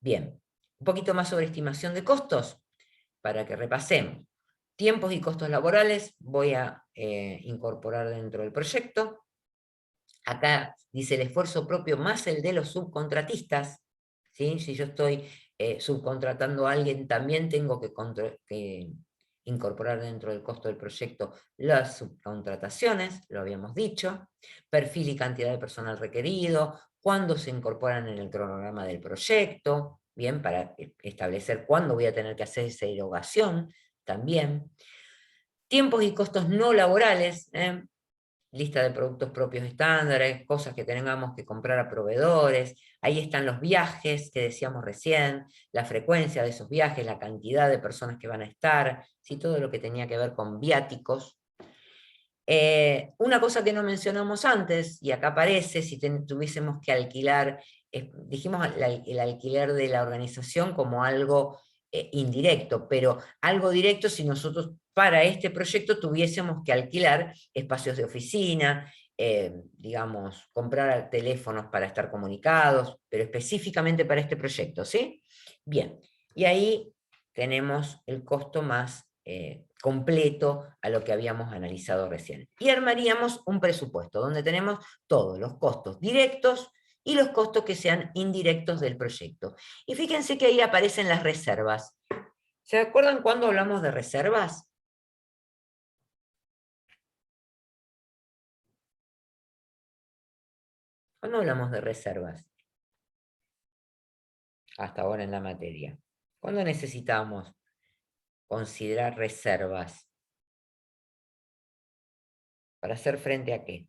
Bien, un poquito más sobre estimación de costos para que repasemos. Tiempos y costos laborales voy a incorporar dentro del proyecto. Acá dice el esfuerzo propio más el de los subcontratistas. ¿Sí? Si yo estoy subcontratando a alguien, también tengo que incorporar dentro del costo del proyecto las subcontrataciones, lo habíamos dicho, perfil y cantidad de personal requerido, cuándo se incorporan en el cronograma del proyecto, bien, para establecer cuándo voy a tener que hacer esa erogación también. Tiempos y costos no laborales, lista de productos propios estándares, cosas que tengamos que comprar a proveedores, ahí están los viajes que decíamos recién, la frecuencia de esos viajes, la cantidad de personas que van a estar, ¿sí? Todo lo que tenía que ver con viáticos. Una cosa que no mencionamos antes, y acá aparece, si tuviésemos que alquilar, dijimos el alquiler de la organización como algo indirecto, pero algo directo si nosotros para este proyecto tuviésemos que alquilar espacios de oficina, digamos, comprar teléfonos para estar comunicados, pero específicamente para este proyecto, ¿sí? Bien, y ahí tenemos el costo más completo a lo que habíamos analizado recién. Y armaríamos un presupuesto donde tenemos todos los costos directos y los costos que sean indirectos del proyecto. Y fíjense que ahí aparecen las reservas. ¿Se acuerdan cuando hablamos de reservas? ¿Cuándo hablamos de reservas? Hasta ahora en la materia. ¿Cuándo necesitamos considerar reservas? ¿Para hacer frente a qué?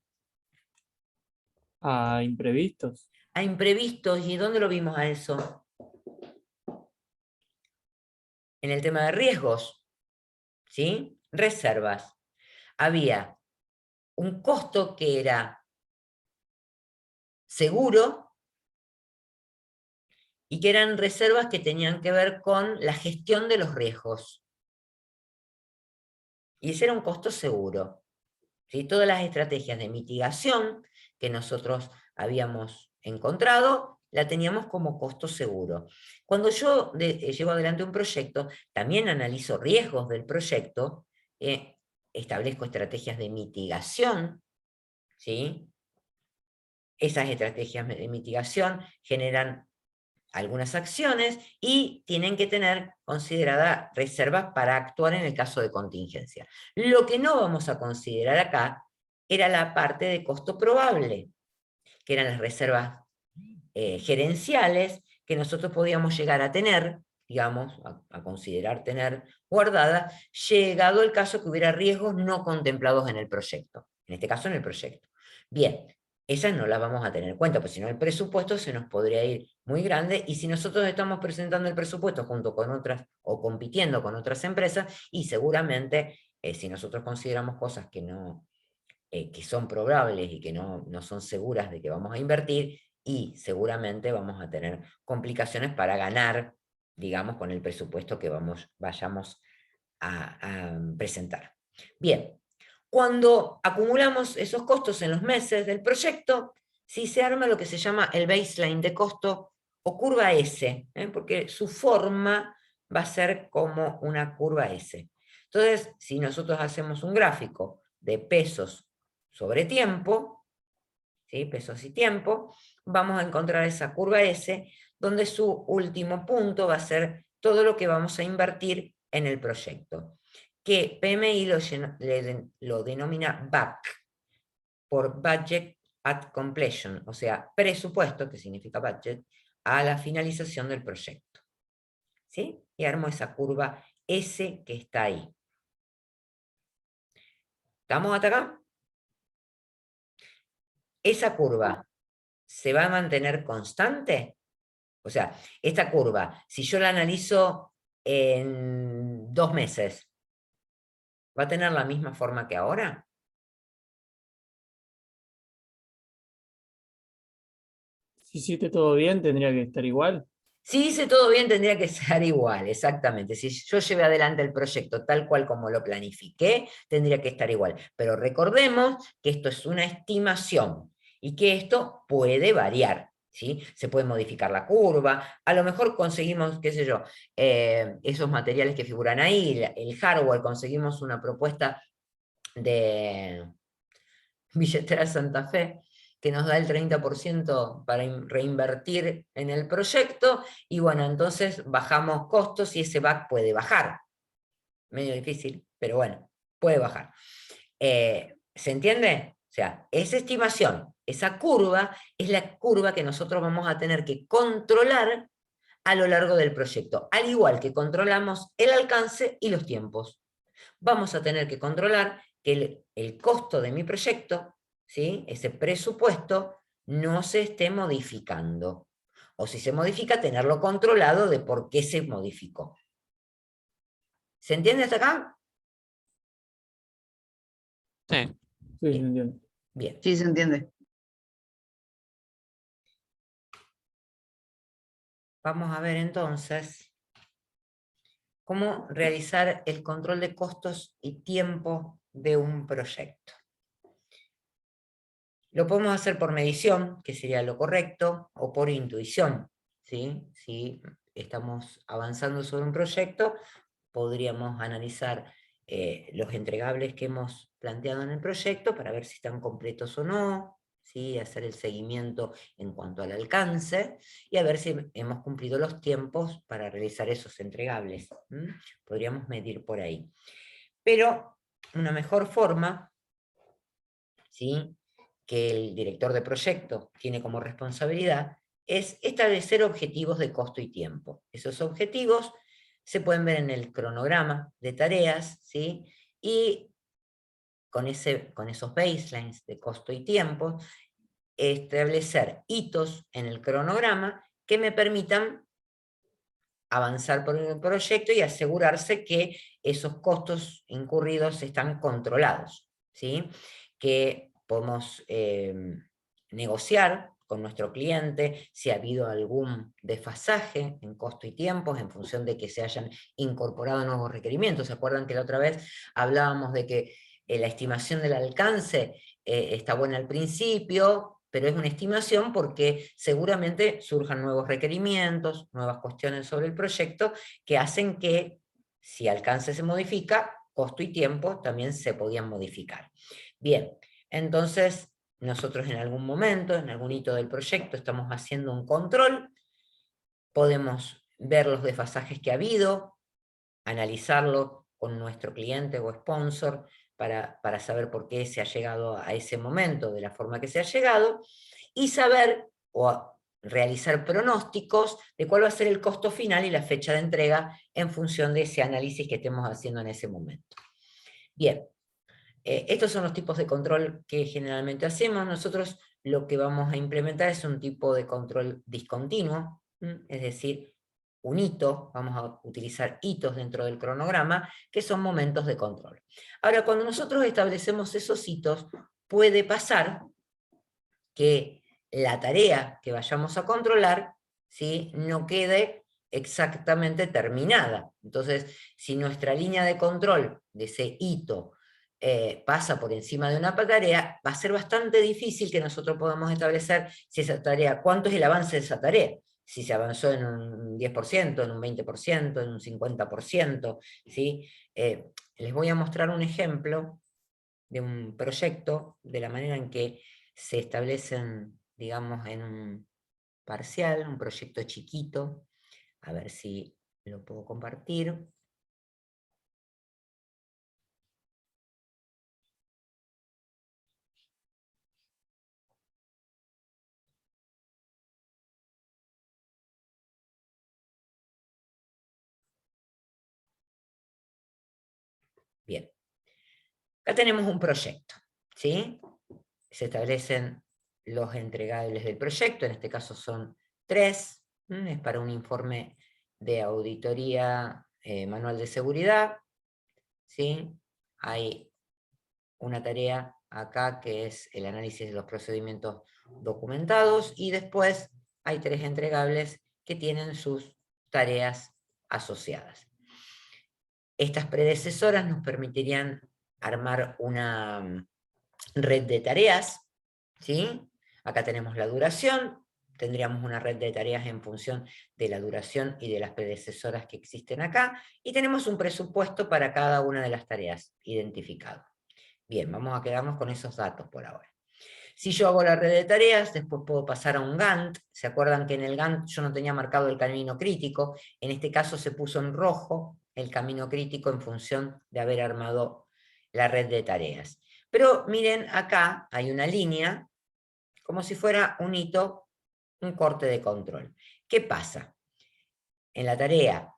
A imprevistos. A imprevistos. ¿Y dónde lo vimos a eso? En el tema de riesgos, ¿sí? Reservas. Había un costo que era seguro y que eran reservas que tenían que ver con la gestión de los riesgos. Y ese era un costo seguro. ¿Sí? Todas las estrategias de mitigación que nosotros habíamos encontrado, la teníamos como costo seguro. Cuando yo llevo adelante un proyecto, también analizo riesgos del proyecto, establezco estrategias de mitigación, ¿sí? Esas estrategias de mitigación generan algunas acciones y tienen que tener consideradas reservas para actuar en el caso de contingencia. Lo que no vamos a considerar acá era la parte de costo probable, que eran las reservas gerenciales que nosotros podíamos llegar a tener, digamos, a considerar tener guardadas, llegado el caso que hubiera riesgos no contemplados en el proyecto, en este caso en el proyecto. Bien, esas no las vamos a tener en cuenta, porque si no el presupuesto se nos podría ir muy grande, y si nosotros estamos presentando el presupuesto junto con otras, o compitiendo con otras empresas, y seguramente si nosotros consideramos cosas que no, que son probables y que no son seguras de que vamos a invertir, y seguramente vamos a tener complicaciones para ganar, digamos, con el presupuesto que vayamos a presentar. Bien, cuando acumulamos esos costos en los meses del proyecto, sí se arma lo que se llama el baseline de costo o curva S, porque su forma va a ser como una curva S. Entonces, si nosotros hacemos un gráfico de pesos sobre tiempo, ¿sí? Pesos y tiempo, vamos a encontrar esa curva S, donde su último punto va a ser todo lo que vamos a invertir en el proyecto, que PMI lo denomina BAC, por Budget at Completion, o sea, presupuesto, que significa budget, a la finalización del proyecto. ¿Sí? Y armo esa curva S que está ahí. ¿Estamos hasta acá? Esa curva se va a mantener constante. O sea, esta curva, si yo la analizo en 2 meses, ¿va a tener la misma forma que ahora? Si hiciste todo bien, tendría que estar igual. Si hice todo bien, tendría que ser igual, exactamente. Si yo llevé adelante el proyecto tal cual como lo planifiqué, tendría que estar igual. Pero recordemos que esto es una estimación y que esto puede variar, ¿sí? Se puede modificar la curva, a lo mejor conseguimos, qué sé yo, esos materiales que figuran ahí, el hardware, conseguimos una propuesta de billetera Santa Fe, que nos da el 30% para reinvertir en el proyecto, y bueno, entonces bajamos costos y ese back puede bajar. Medio difícil, pero bueno, puede bajar. ¿Se entiende? O sea, esa estimación, esa curva, es la curva que nosotros vamos a tener que controlar a lo largo del proyecto, al igual que controlamos el alcance y los tiempos. Vamos a tener que controlar que el costo de mi proyecto, ¿sí? Ese presupuesto, no se esté modificando. O si se modifica, tenerlo controlado de por qué se modificó. ¿Se entiende hasta acá? Sí. Sí, sí, entiendo. Bien. Sí, se entiende. Vamos a ver entonces cómo realizar el control de costos y tiempo de un proyecto. Lo podemos hacer por medición, que sería lo correcto, o por intuición, ¿sí? Si estamos avanzando sobre un proyecto, podríamos analizar los entregables que hemos planteado en el proyecto para ver si están completos o no, ¿sí? Hacer el seguimiento en cuanto al alcance y a ver si hemos cumplido los tiempos para realizar esos entregables. Podríamos medir por ahí. Pero una mejor forma, ¿sí?, que el director de proyecto tiene como responsabilidad es establecer objetivos de costo y tiempo. Esos objetivos se pueden ver en el cronograma de tareas, ¿sí? Y con esos baselines de costo y tiempo, establecer hitos en el cronograma que me permitan avanzar por el proyecto y asegurarse que esos costos incurridos están controlados, ¿sí? Que podemos negociar con nuestro cliente si ha habido algún desfasaje en costo y tiempos en función de que se hayan incorporado nuevos requerimientos. ¿Se acuerdan que la otra vez hablábamos de que la estimación del alcance está buena al principio, pero es una estimación porque seguramente surjan nuevos requerimientos, nuevas cuestiones sobre el proyecto que hacen que, si alcance se modifica, costo y tiempo también se podían modificar. Bien, entonces nosotros en algún momento, en algún hito del proyecto, estamos haciendo un control, podemos ver los desfasajes que ha habido, analizarlo con nuestro cliente o sponsor, para saber por qué se ha llegado a ese momento de la forma que se ha llegado, y saber o realizar pronósticos de cuál va a ser el costo final y la fecha de entrega en función de ese análisis que estemos haciendo en ese momento. Bien, estos son los tipos de control que generalmente hacemos. Nosotros lo que vamos a implementar es un tipo de control discontinuo, es decir, un hito, vamos a utilizar hitos dentro del cronograma, que son momentos de control. Ahora, cuando nosotros establecemos esos hitos, puede pasar que la tarea que vayamos a controlar, ¿sí?, no quede exactamente terminada. Entonces, si nuestra línea de control de ese hito pasa por encima de una tarea, va a ser bastante difícil que nosotros podamos establecer si esa tarea, cuánto es el avance de esa tarea. Si se avanzó en un 10%, en un 20%, en un 50%, ¿sí? Les voy a mostrar un ejemplo de un proyecto, de la manera en que se establecen, digamos, en un parcial, un proyecto chiquito. A ver si lo puedo compartir. Bien. Acá tenemos un proyecto, ¿sí? Se establecen los entregables del proyecto, en este caso son 3, es para un informe de auditoría manual de seguridad, ¿sí? Hay una tarea acá que es el análisis de los procedimientos documentados, y después hay 3 entregables que tienen sus tareas asociadas. Estas predecesoras nos permitirían armar una red de tareas, ¿sí? Acá tenemos la duración, tendríamos una red de tareas en función de la duración y de las predecesoras que existen acá, y tenemos un presupuesto para cada una de las tareas identificado. Bien, vamos a quedarnos con esos datos por ahora. Si yo hago la red de tareas, después puedo pasar a un Gantt. ¿Se acuerdan que en el Gantt yo no tenía marcado el camino crítico? En este caso se puso en rojo el camino crítico en función de haber armado la red de tareas. Pero miren, acá hay una línea, como si fuera un hito, un corte de control. ¿Qué pasa? En la tarea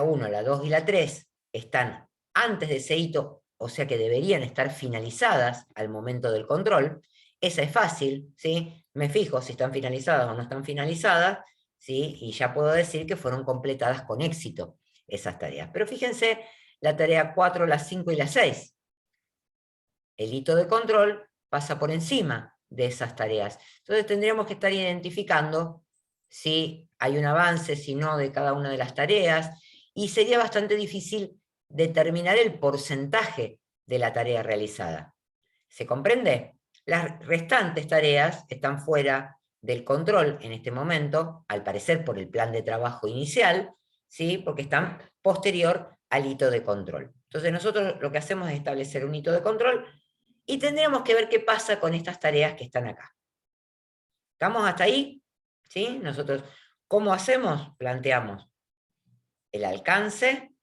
1, la 2 y la 3 están antes de ese hito, o sea que deberían estar finalizadas al momento del control. Esa es fácil, ¿sí? Me fijo si están finalizadas o no están finalizadas, ¿sí? Y ya puedo decir que fueron completadas con éxito esas tareas. Pero fíjense, la tarea 4, la 5 y la 6. El hito de control pasa por encima de esas tareas. Entonces tendríamos que estar identificando si hay un avance, si no, de cada una de las tareas, y sería bastante difícil determinar el porcentaje de la tarea realizada. ¿Se comprende? Las restantes tareas están fuera del control en este momento, al parecer por el plan de trabajo inicial, ¿sí? Porque están posterior al hito de control. Entonces nosotros lo que hacemos es establecer un hito de control y tendríamos que ver qué pasa con estas tareas que están acá. ¿Estamos hasta ahí? ¿Sí? Nosotros, ¿cómo hacemos? Planteamos el alcance,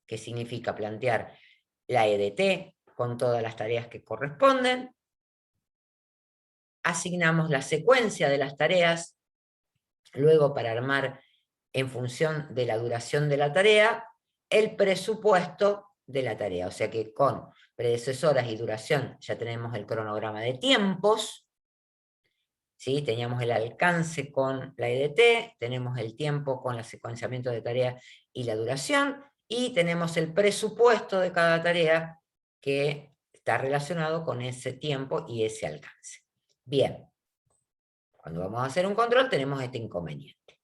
que significa plantear la EDT con todas las tareas que corresponden. Asignamos la secuencia de las tareas, luego para armar en función de la duración de la tarea, el presupuesto de la tarea. O sea que con predecesoras y duración ya tenemos el cronograma de tiempos, ¿sí? Teníamos el alcance con la EDT, tenemos el tiempo con el secuenciamiento de tarea y la duración, y tenemos el presupuesto de cada tarea que está relacionado con ese tiempo y ese alcance. Bien, cuando vamos a hacer un control tenemos este inconveniente.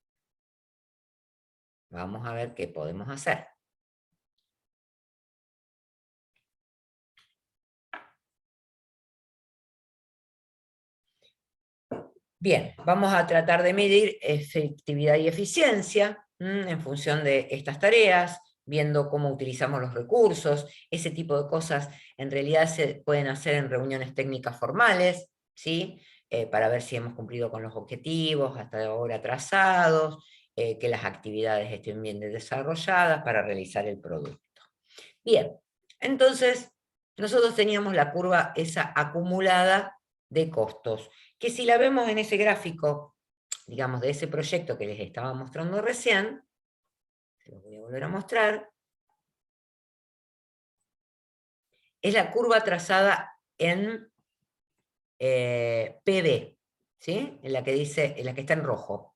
Vamos a ver qué podemos hacer. Bien, vamos a tratar de medir efectividad y eficiencia en función de estas tareas, viendo cómo utilizamos los recursos. Ese tipo de cosas en realidad se pueden hacer en reuniones técnicas formales, ¿sí? Para ver si hemos cumplido con los objetivos hasta ahora trazados, que las actividades estén bien desarrolladas para realizar el producto. Bien, entonces nosotros teníamos la curva esa acumulada de costos, que si la vemos en ese gráfico, digamos, de ese proyecto que les estaba mostrando recién, se los voy a volver a mostrar, es la curva trazada en PB, ¿sí? En la que está en rojo.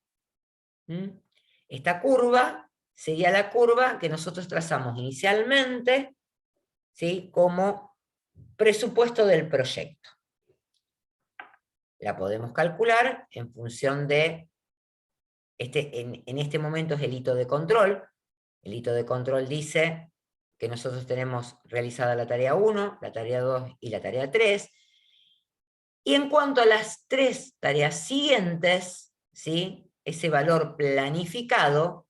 Esta curva sería la curva que nosotros trazamos inicialmente, ¿sí? Como presupuesto del proyecto. La podemos calcular en función de, en este momento es el hito de control. El hito de control dice que nosotros tenemos realizada la tarea 1, la tarea 2 y la tarea 3. Y en cuanto a las 3 tareas siguientes, ¿sí? Ese valor planificado,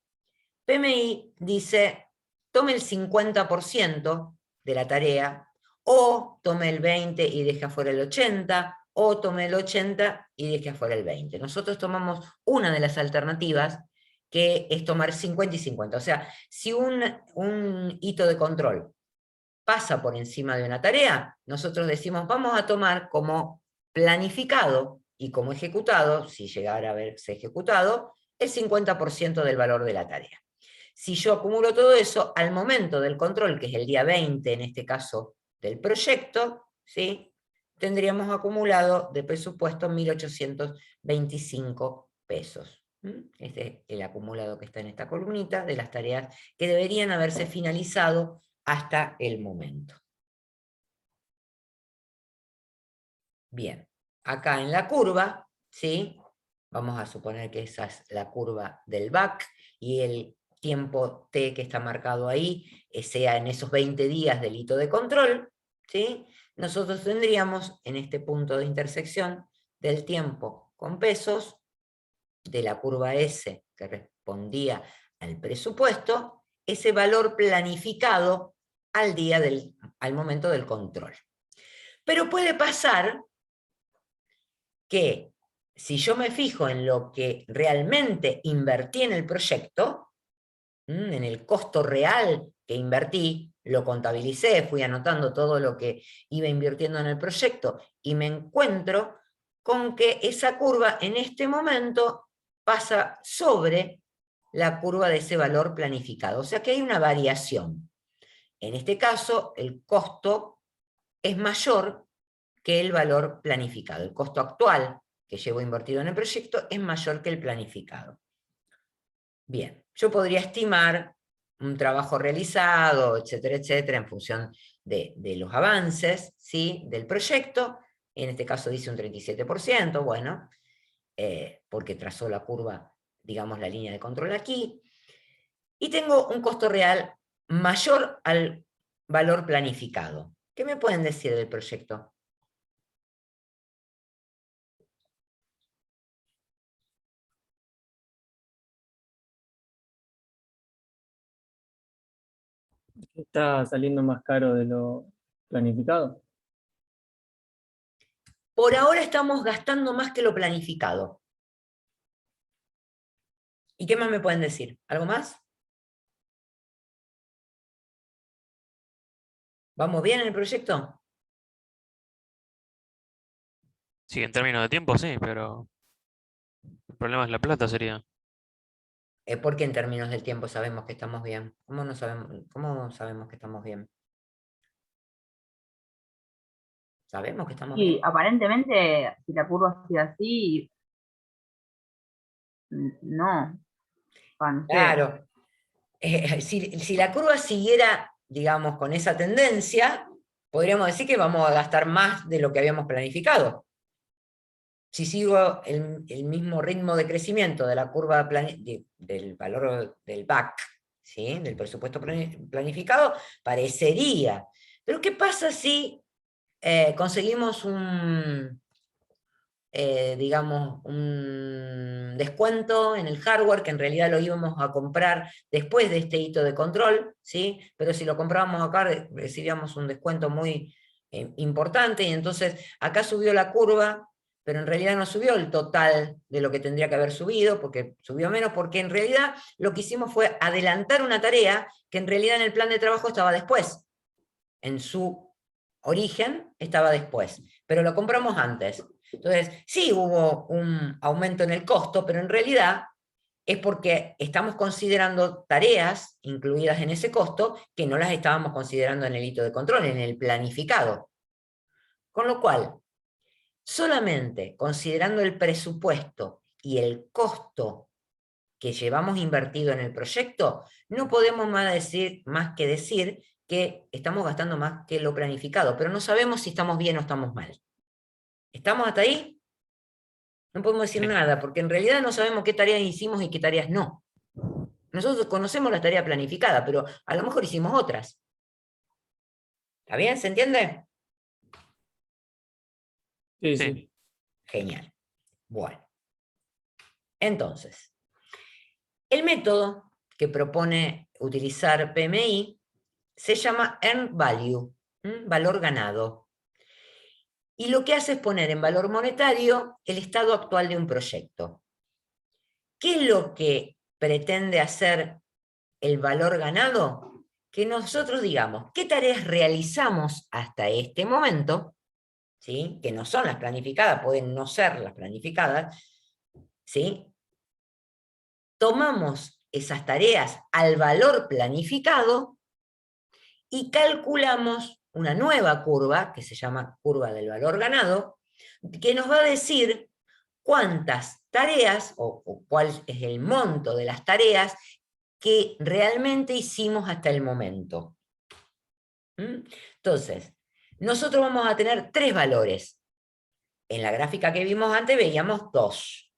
PMI dice, tome el 50% de la tarea, o tome el 20% y deje afuera el 80%, o tome el 80% y deje afuera el 20%. Nosotros tomamos una de las alternativas, que es tomar 50 y 50. O sea, si un hito de control pasa por encima de una tarea, nosotros decimos, vamos a tomar como planificado y como ejecutado, si llegara a haberse ejecutado, el 50% del valor de la tarea. Si yo acumulo todo eso, al momento del control, que es el día 20, en este caso, del proyecto, ¿sí? Tendríamos acumulado de presupuesto 1.825 pesos. Este es el acumulado que está en esta columnita de las tareas que deberían haberse finalizado hasta el momento. Bien, acá en la curva, ¿sí? Vamos a suponer que esa es la curva del back y el tiempo T que está marcado ahí sea en esos 20 días del hito de control, ¿sí? Nosotros tendríamos en este punto de intersección del tiempo con pesos, de la curva S que respondía al presupuesto, ese valor planificado al momento del control. Pero puede pasar que si yo me fijo en lo que realmente invertí en el proyecto, en el costo real que invertí, lo contabilicé, fui anotando todo lo que iba invirtiendo en el proyecto y me encuentro con que esa curva en este momento pasa sobre la curva de ese valor planificado. O sea que hay una variación. En este caso, el costo es mayor que el valor planificado. El costo actual que llevo invertido en el proyecto es mayor que el planificado. Bien, yo podría estimar un trabajo realizado, etcétera, etcétera, en función de los avances, ¿sí?, del proyecto. En este caso dice un 37%, bueno, porque trazó la curva, digamos, la línea de control aquí. Y tengo un costo real mayor al valor planificado. ¿Qué me pueden decir del proyecto? Está saliendo más caro de lo planificado. Por ahora estamos gastando más que lo planificado. ¿Y qué más me pueden decir? ¿Algo más? ¿Vamos bien en el proyecto? Sí, en términos de tiempo sí, pero el problema es la plata sería. ¿Por qué en términos del tiempo sabemos que estamos bien? ¿Cómo sabemos que estamos bien? ¿Sabemos que estamos bien? Y aparentemente, si la curva sigue así, no. No sé. Claro. Si la curva siguiera, digamos, con esa tendencia, podríamos decir que vamos a gastar más de lo que habíamos planificado. Si sigo el mismo ritmo de crecimiento de la curva del valor del BAC, ¿sí?, del presupuesto planificado, parecería. Pero ¿qué pasa si conseguimos digamos, un descuento en el hardware que en realidad lo íbamos a comprar después de este hito de control, ¿sí? Pero si lo comprábamos acá recibíamos un descuento muy importante y entonces acá subió la curva, pero en realidad no subió el total de lo que tendría que haber subido, porque subió menos, porque en realidad lo que hicimos fue adelantar una tarea que en realidad en el plan de trabajo estaba después. En su origen estaba después, pero lo compramos antes. Entonces, sí hubo un aumento en el costo, pero en realidad es porque estamos considerando tareas incluidas en ese costo que no las estábamos considerando en el hito de control, en el planificado. Con lo cual, solamente considerando el presupuesto y el costo que llevamos invertido en el proyecto, no podemos más que decir que estamos gastando más que lo planificado, pero no sabemos si estamos bien o estamos mal. ¿Estamos hasta ahí? No podemos decir Sí. nada, porque en realidad no sabemos qué tareas hicimos y qué tareas no. Nosotros conocemos la tarea planificada, pero a lo mejor hicimos otras. ¿Está bien? ¿Se entiende? Sí, Sí. sí. Genial. Bueno. Entonces, el método que propone utilizar PMI se llama Earned Value, valor ganado. Y lo que hace es poner en valor monetario el estado actual de un proyecto. ¿Qué es lo que pretende hacer el valor ganado? Que nosotros digamos qué tareas realizamos hasta este momento, ¿sí?, que no son las planificadas, pueden no ser las planificadas, ¿sí? Tomamos esas tareas al valor planificado y calculamos una nueva curva, que se llama curva del valor ganado, que nos va a decir cuántas tareas o cuál es el monto de las tareas que realmente hicimos hasta el momento. Entonces, nosotros vamos a tener tres valores. En la gráfica que vimos antes veíamos dos.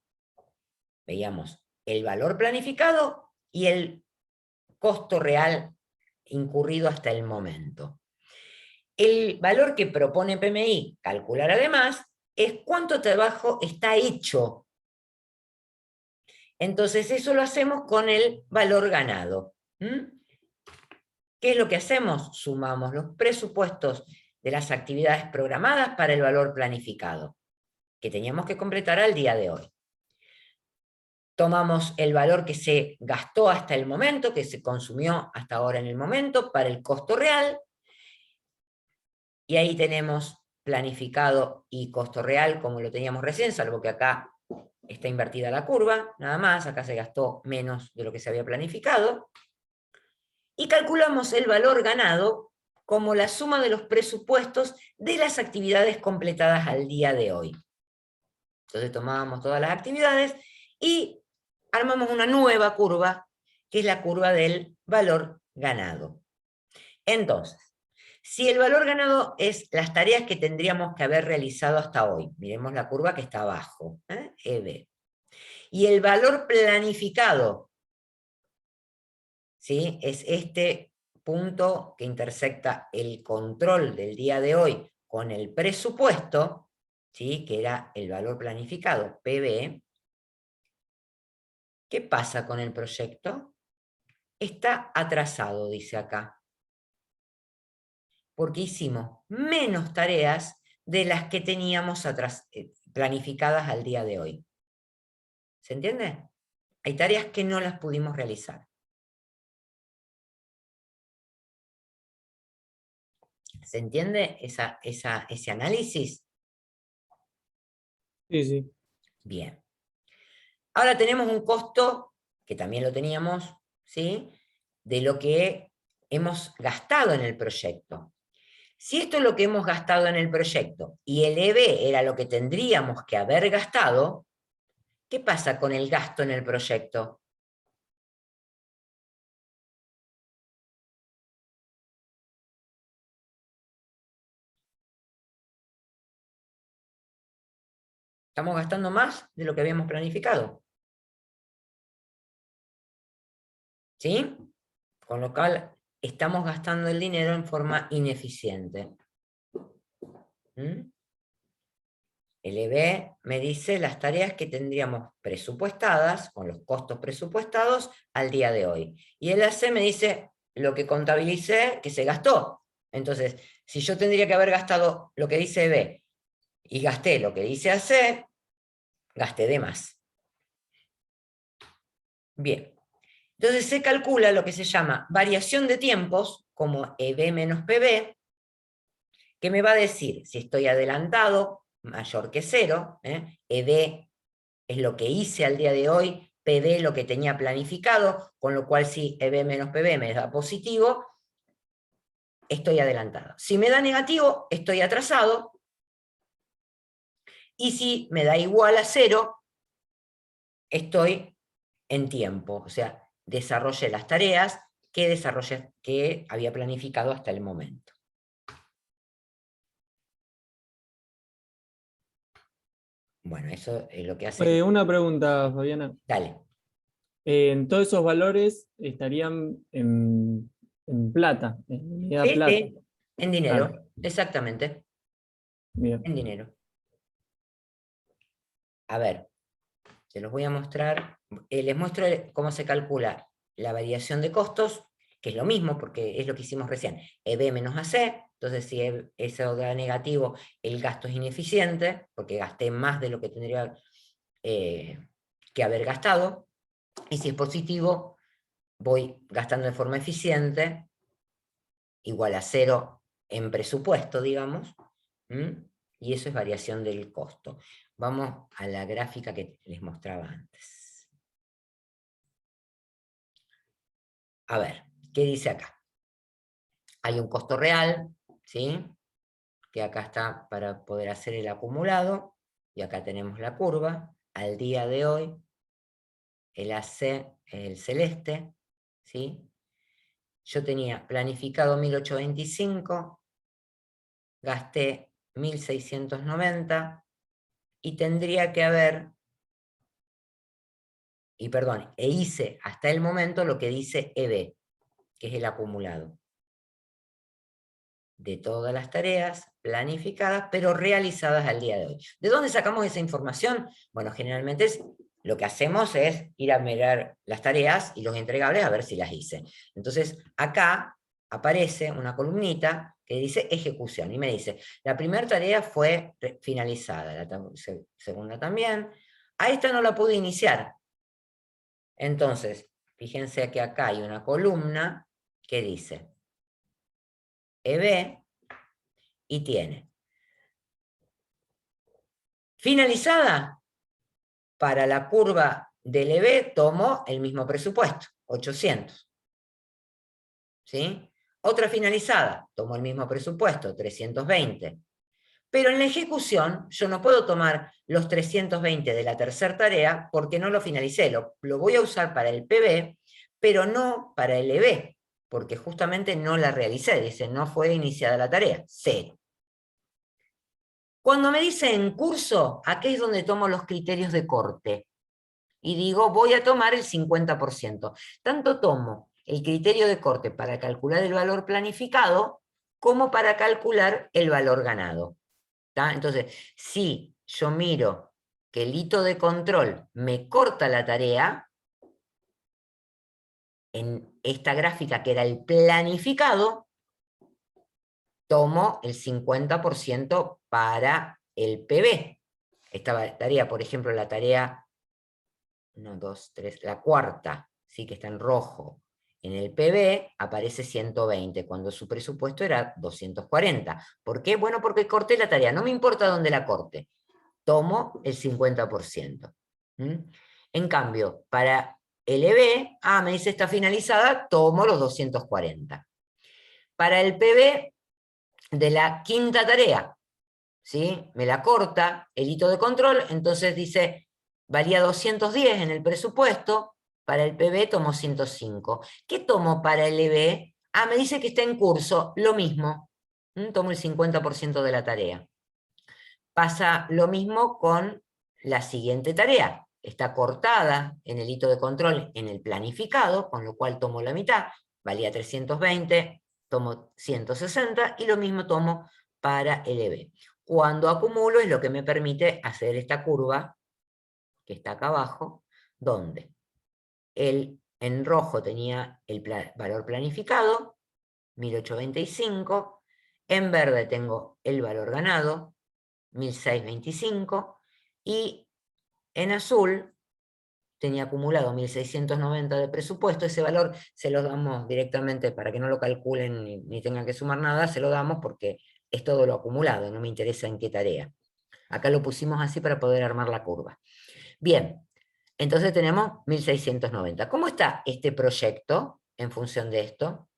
Veíamos el valor planificado y el costo real incurrido hasta el momento. El valor que propone PMI calcular además es cuánto trabajo está hecho. Entonces eso lo hacemos con el valor ganado. ¿Qué es lo que hacemos? Sumamos los presupuestos de las actividades programadas para el valor planificado, que teníamos que completar al día de hoy. Tomamos el valor que se gastó hasta el momento, que se consumió hasta ahora en el momento, para el costo real, y ahí tenemos planificado y costo real como lo teníamos recién, salvo que acá está invertida la curva, nada más, acá se gastó menos de lo que se había planificado, y calculamos el valor ganado como la suma de los presupuestos de las actividades completadas al día de hoy. Entonces tomábamos todas las actividades y armamos una nueva curva, que es la curva del valor ganado. Entonces, si el valor ganado es las tareas que tendríamos que haber realizado hasta hoy, miremos la curva que está abajo, EB, y el valor planificado, ¿sí? Es este punto que intersecta el control del día de hoy con el presupuesto, ¿sí? Que era el valor planificado, PB. ¿Qué pasa con el proyecto? Está atrasado, dice acá, porque hicimos menos tareas de las que teníamos planificadas al día de hoy. ¿Se entiende? Hay tareas que no las pudimos realizar. ¿Se entiende ese análisis? Sí, sí. Bien. Ahora tenemos un costo, que también lo teníamos, ¿sí? De lo que hemos gastado en el proyecto. Si esto es lo que hemos gastado en el proyecto y el EB era lo que tendríamos que haber gastado, ¿qué pasa con el gasto en el proyecto? ¿Estamos gastando más de lo que habíamos planificado? ¿Sí? Con lo cual, estamos gastando el dinero en forma ineficiente. El EB me dice las tareas que tendríamos presupuestadas, con los costos presupuestados, al día de hoy. Y el AC me dice lo que contabilicé que se gastó. Entonces, si yo tendría que haber gastado lo que dice EB y gasté lo que dice AC, gasté de más. Bien. Entonces se calcula lo que se llama variación de tiempos, como EB menos PB, que me va a decir si estoy adelantado, mayor que 0, EB es lo que hice al día de hoy, PB lo que tenía planificado, con lo cual si EB menos PB me da positivo, estoy adelantado. Si me da negativo, estoy atrasado, y si me da igual a 0, estoy en tiempo, o sea, desarrollé las tareas que había planificado hasta el momento. Bueno, eso es lo que hace... Una pregunta, Fabiana. Dale. Todos esos valores estarían en plata, en unidad Sí, plata. sí, en dinero, Claro. exactamente, Bien. en dinero. A ver, se los voy a mostrar. Les muestro cómo se calcula la variación de costos, que es lo mismo, porque es lo que hicimos recién. EB menos AC, entonces si eso da negativo, el gasto es ineficiente, porque gasté más de lo que tendría que haber gastado, y si es positivo, voy gastando de forma eficiente, igual a 0 en presupuesto, digamos, y eso es variación del costo. Vamos a la gráfica que les mostraba antes. A ver, ¿qué dice acá? Hay un costo real, ¿sí? Que acá está para poder hacer el acumulado, y acá tenemos la curva, al día de hoy, el AC, el celeste, ¿sí? Yo tenía planificado 1825, gasté 1690, y tendría que haber e hice hasta el momento lo que dice EB, que es el acumulado de todas las tareas planificadas, pero realizadas al día de hoy. ¿De dónde sacamos esa información? Bueno, generalmente lo que hacemos es ir a mirar las tareas y los entregables a ver si las hice. Entonces, acá aparece una columnita que dice ejecución, y me dice, la primera tarea fue finalizada, la segunda también, a esta no la pude iniciar. Entonces, fíjense que acá hay una columna que dice EB, y tiene finalizada. Para la curva del EB tomo el mismo presupuesto, 800. ¿Sí? Otra finalizada, tomo el mismo presupuesto, 320. Pero en la ejecución yo no puedo tomar los 320 de la tercera tarea porque no lo finalicé. Lo voy a usar para el PB, pero no para el EB, porque justamente no la realicé. Dice, no fue iniciada la tarea. 0. Cuando me dice en curso, aquí es donde tomo los criterios de corte. Y digo, voy a tomar el 50%. Tanto tomo el criterio de corte para calcular el valor planificado, como para calcular el valor ganado. ¿Tá? Entonces, si yo miro que el hito de control me corta la tarea, en esta gráfica que era el planificado, tomo el 50% para el PB. Esta tarea, por ejemplo, la tarea 1, 2, 3, la cuarta, ¿sí? Que está en rojo. En el PB aparece 120, cuando su presupuesto era 240. ¿Por qué? Bueno, porque corté la tarea, no me importa dónde la corte. Tomo el 50%. En cambio, para el EB, me dice está finalizada, tomo los 240. Para el PB de la quinta tarea, ¿sí? Me la corta el hito de control, entonces dice, valía 210 en el presupuesto, para el PB tomo 105. ¿Qué tomo para el EB? Me dice que está en curso, lo mismo. Tomo el 50% de la tarea. Pasa lo mismo con la siguiente tarea. Está cortada en el hito de control en el planificado, con lo cual tomo la mitad, valía 320, tomo 160, y lo mismo tomo para el EB. Cuando acumulo es lo que me permite hacer esta curva, que está acá abajo, donde en rojo tenía el valor planificado, 1825, en verde tengo el valor ganado, 1625, y en azul tenía acumulado 1690 de presupuesto. Ese valor se lo damos directamente para que no lo calculen ni tengan que sumar nada, se lo damos porque es todo lo acumulado, no me interesa en qué tarea. Acá lo pusimos así para poder armar la curva. Bien, entonces tenemos 1690. ¿Cómo está este proyecto en función de esto?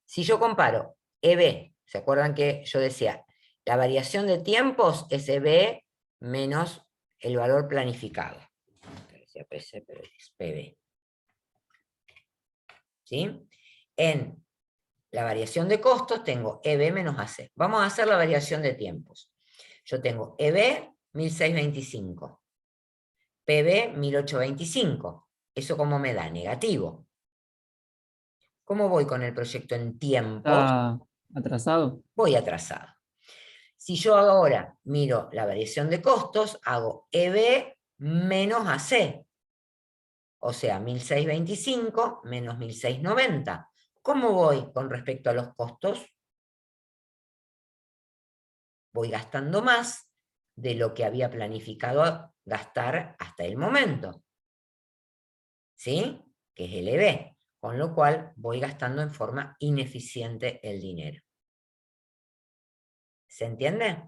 Si yo comparo EB, ¿se acuerdan que yo decía, la variación de tiempos es EB menos el valor planificado? Decía PC, pero es PB. ¿Sí? En la variación de costos tengo EB menos AC. Vamos a hacer la variación de tiempos. Yo tengo EB 1625, PB 1825. ¿Eso cómo me da? Negativo. ¿Cómo voy con el proyecto en tiempos? ¿Está atrasado? Voy atrasado. Si yo ahora miro la variación de costos, hago EB menos AC. O sea, 1625 menos 1690. ¿Cómo voy con respecto a los costos? Voy gastando más de lo que había planificado gastar hasta el momento. ¿Sí? Que es el EB. Con lo cual voy gastando en forma ineficiente el dinero. ¿Se entiende?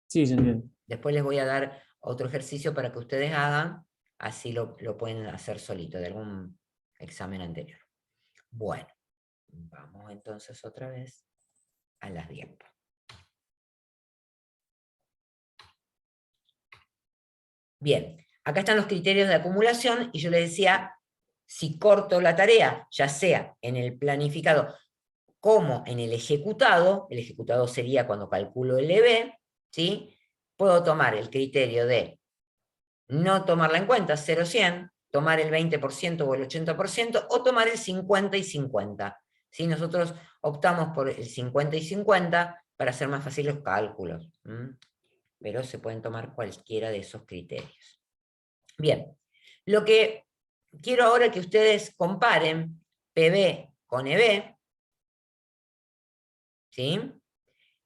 Sí, se entiende. Después les voy a dar otro ejercicio para que ustedes hagan, así lo pueden hacer solito, de algún examen anterior. Bueno, vamos entonces otra vez a las diapositivas. Bien, acá están los criterios de acumulación, y yo les decía, si corto la tarea, ya sea en el planificado como en el ejecutado sería cuando calculo el EB, ¿sí? Puedo tomar el criterio de no tomarla en cuenta, 0-100, tomar el 20% o el 80%, o tomar el 50 y 50. ¿Sí? Nosotros optamos por el 50 y 50 para hacer más fácil los cálculos, pero se pueden tomar cualquiera de esos criterios. Bien, lo que quiero ahora que ustedes comparen PB con EB, ¿sí?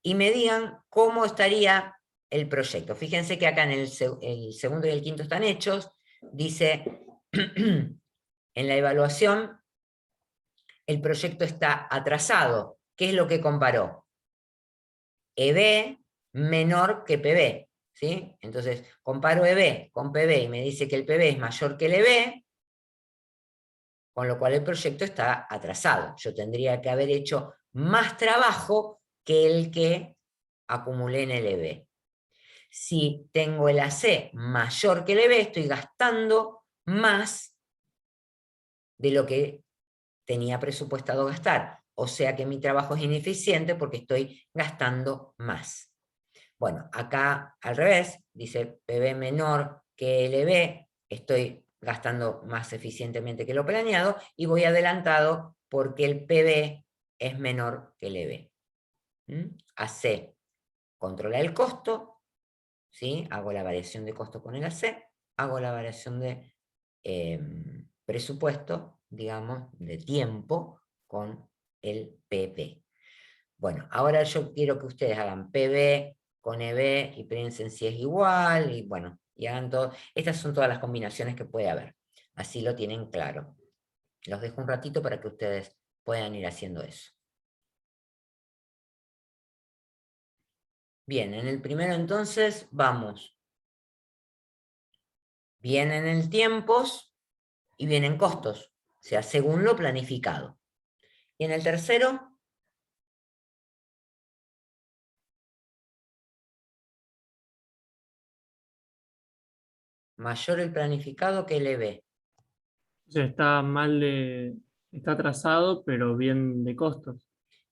Y me digan cómo estaría el proyecto. Fíjense que acá en el segundo y el quinto están hechos, dice, en la evaluación, el proyecto está atrasado. ¿Qué es lo que comparó? EB menor que PB, ¿sí? Entonces, comparo EB con PB y me dice que el PB es mayor que el EB, con lo cual el proyecto está atrasado. Yo tendría que haber hecho más trabajo que el que acumulé en el EB. Si tengo el AC mayor que el EB, estoy gastando más de lo que tenía presupuestado gastar. O sea que mi trabajo es ineficiente porque estoy gastando más. Bueno, acá al revés, dice PB menor que el EB, estoy gastando más eficientemente que lo planeado y voy adelantado porque el PB es menor que el EB. AC controla el costo, ¿sí? Hago la variación de costo con el AC, hago la variación de presupuesto, digamos, de tiempo con el PP. Bueno, ahora yo quiero que ustedes hagan PB con EB y piensen si es igual, y bueno, y hagan todo. Estas son todas las combinaciones que puede haber. Así lo tienen claro. Los dejo un ratito para que ustedes puedan ir haciendo eso. Bien, en el primero entonces vamos. Vienen en tiempos y vienen costos, o sea, según lo planificado. Y en el tercero, mayor el planificado que el EB. O sea, está atrasado, pero bien de costos.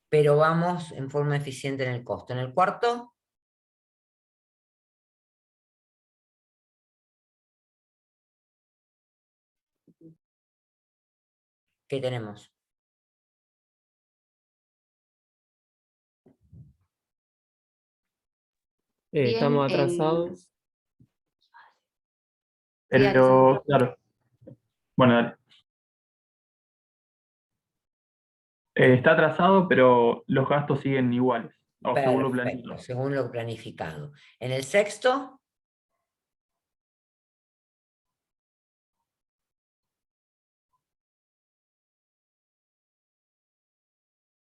Pero vamos en forma eficiente en el costo. En el cuarto, ¿qué tenemos? Bien, Estamos atrasados. Pero, claro. Bueno, dale. Está atrasado, pero los gastos siguen iguales, o según lo Perfecto, planificado. según lo planificado. En el sexto,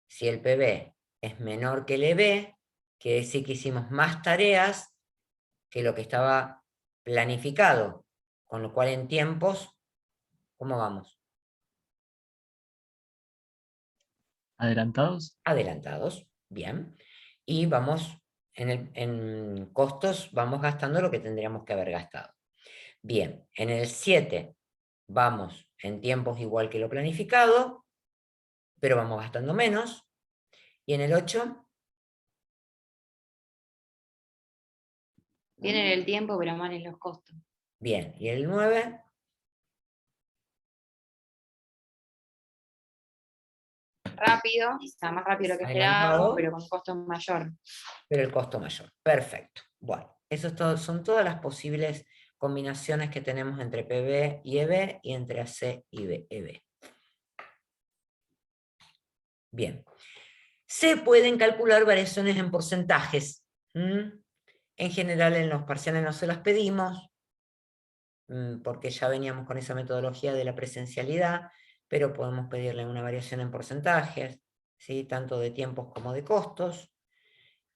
si el PB es menor que el EB, quiere decir que hicimos más tareas que lo que estaba planificado, con lo cual en tiempos, ¿cómo vamos? ¿Adelantados? Adelantados, bien. Y vamos, en costos, vamos gastando lo que tendríamos que haber gastado. Bien, en el 7 vamos en tiempos igual que lo planificado, pero vamos gastando menos. Y en el 8, Tienen el tiempo, pero mal en los costos. bien. Y el 9, Rápido, o sea, más rápido de lo que Adelantado. esperábamos, pero con costos mayor. pero el costo mayor. Perfecto. Bueno, son todas las posibles combinaciones que tenemos entre PB y EB y entre AC y EB. Bien. Se pueden calcular variaciones en porcentajes. En general en los parciales no se las pedimos, porque ya veníamos con esa metodología de la presencialidad, pero podemos pedirle una variación en porcentajes, ¿sí? Tanto de tiempos como de costos.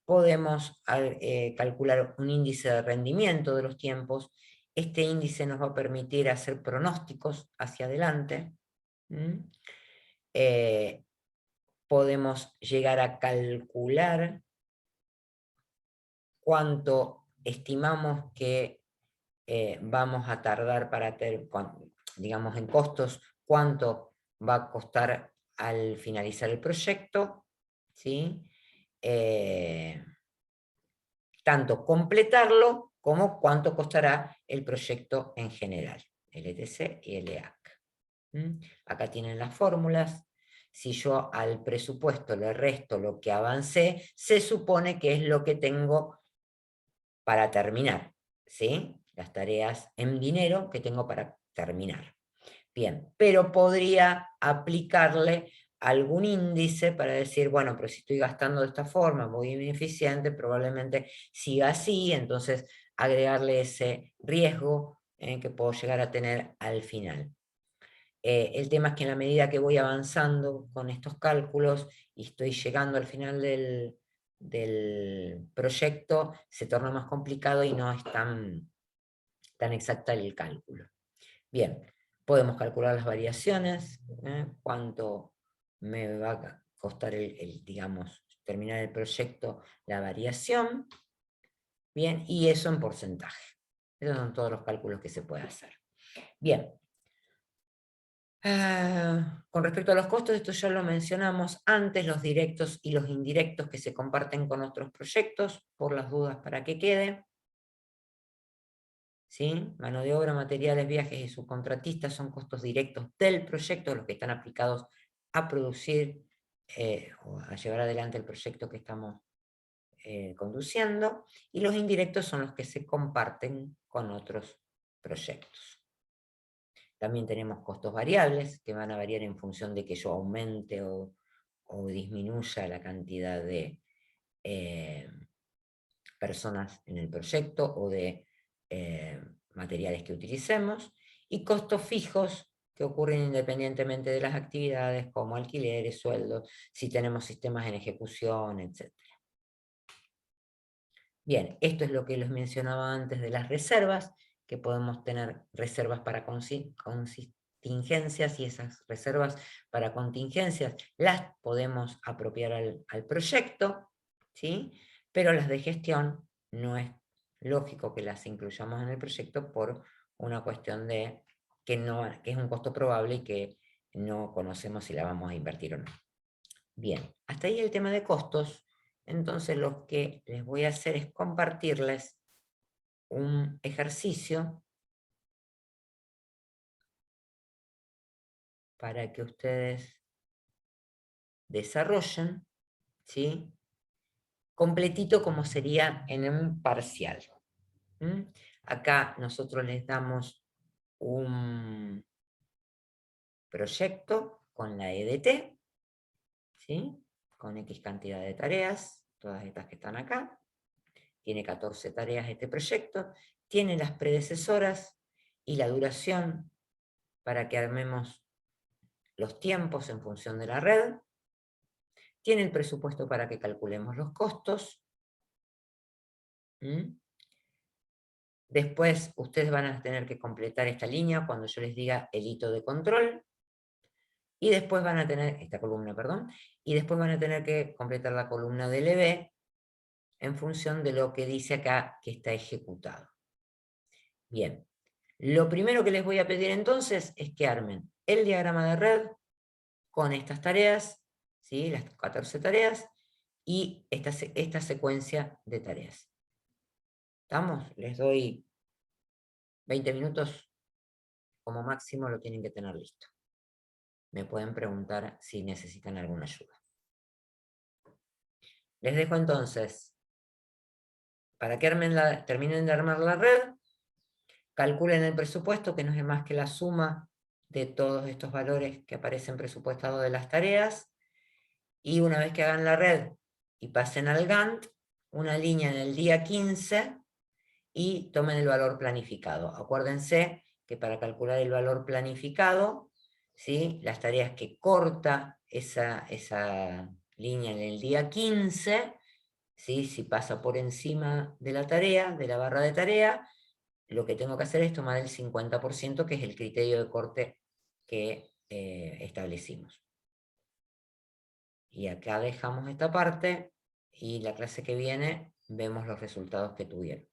Podemos calcular un índice de rendimiento de los tiempos. Este índice nos va a permitir hacer pronósticos hacia adelante. Podemos llegar a calcular cuánto estimamos que vamos a tardar para digamos en costos, cuánto va a costar al finalizar el proyecto, ¿sí? tanto completarlo como cuánto costará el proyecto en general, LTC y LEAC. Acá tienen las fórmulas. Si yo al presupuesto le resto lo que avancé, se supone que es lo que tengo para terminar, ¿sí? Las tareas en dinero que tengo para terminar. Bien, pero podría aplicarle algún índice para decir, bueno, pero si estoy gastando de esta forma, muy ineficiente, probablemente siga así, entonces agregarle ese riesgo que puedo llegar a tener al final. El tema es que en la medida que voy avanzando con estos cálculos y estoy llegando al final del proyecto, se torna más complicado y no es tan exacta el cálculo. Bien, podemos calcular las variaciones, cuánto me va a costar digamos, terminar el proyecto, la variación, bien, y eso en porcentaje. Esos son todos los cálculos que se puede hacer. Bien. Con respecto a los costos, esto ya lo mencionamos antes, los directos y los indirectos que se comparten con otros proyectos, por las dudas para que quede. ¿Sí? Mano de obra, materiales, viajes y subcontratistas son costos directos del proyecto, los que están aplicados a producir o a llevar adelante el proyecto que estamos conduciendo, y los indirectos son los que se comparten con otros proyectos. También tenemos costos variables, que van a variar en función de que yo aumente o disminuya la cantidad de personas en el proyecto o de materiales que utilicemos, y costos fijos que ocurren independientemente de las actividades, como alquileres, sueldos, si tenemos sistemas en ejecución, etc. Bien, esto es lo que les mencionaba antes de las reservas, que podemos tener reservas para contingencias, y esas reservas para contingencias las podemos apropiar al proyecto, ¿sí? Pero las de gestión no es lógico que las incluyamos en el proyecto por una cuestión de que es un costo probable y que no conocemos si la vamos a invertir o no. Bien, hasta ahí el tema de costos. Entonces lo que les voy a hacer es compartirles un ejercicio para que ustedes desarrollen, ¿sí? Completito como sería en un parcial. Acá nosotros les damos un proyecto con la EDT, ¿sí? Con X cantidad de tareas, todas estas que están acá. Tiene 14 tareas este proyecto, tiene las predecesoras y la duración para que armemos los tiempos en función de la red, tiene el presupuesto para que calculemos los costos. Después ustedes van a tener que completar esta línea cuando yo les diga el hito de control, y después van a tener, esta columna, perdón, y después van a tener que completar la columna del EB en función de lo que dice acá que está ejecutado. Bien, lo primero que les voy a pedir entonces es que armen el diagrama de red con estas tareas, ¿sí? Las 14 tareas, y esta secuencia de tareas. ¿Estamos? Les doy 20 minutos como máximo, lo tienen que tener listo. Me pueden preguntar si necesitan alguna ayuda. Les dejo entonces, para que terminen de armar la red, calculen el presupuesto, que no es más que la suma de todos estos valores que aparecen presupuestados de las tareas, y una vez que hagan la red y pasen al Gantt, una línea en el día 15, y tomen el valor planificado. Acuérdense que para calcular el valor planificado, ¿sí? Las tareas que corta esa línea en el día 15, ¿sí? Si pasa por encima de la tarea, de la barra de tarea, lo que tengo que hacer es tomar el 50%, que es el criterio de corte que establecimos. Y acá dejamos esta parte, y la clase que viene vemos los resultados que tuvieron.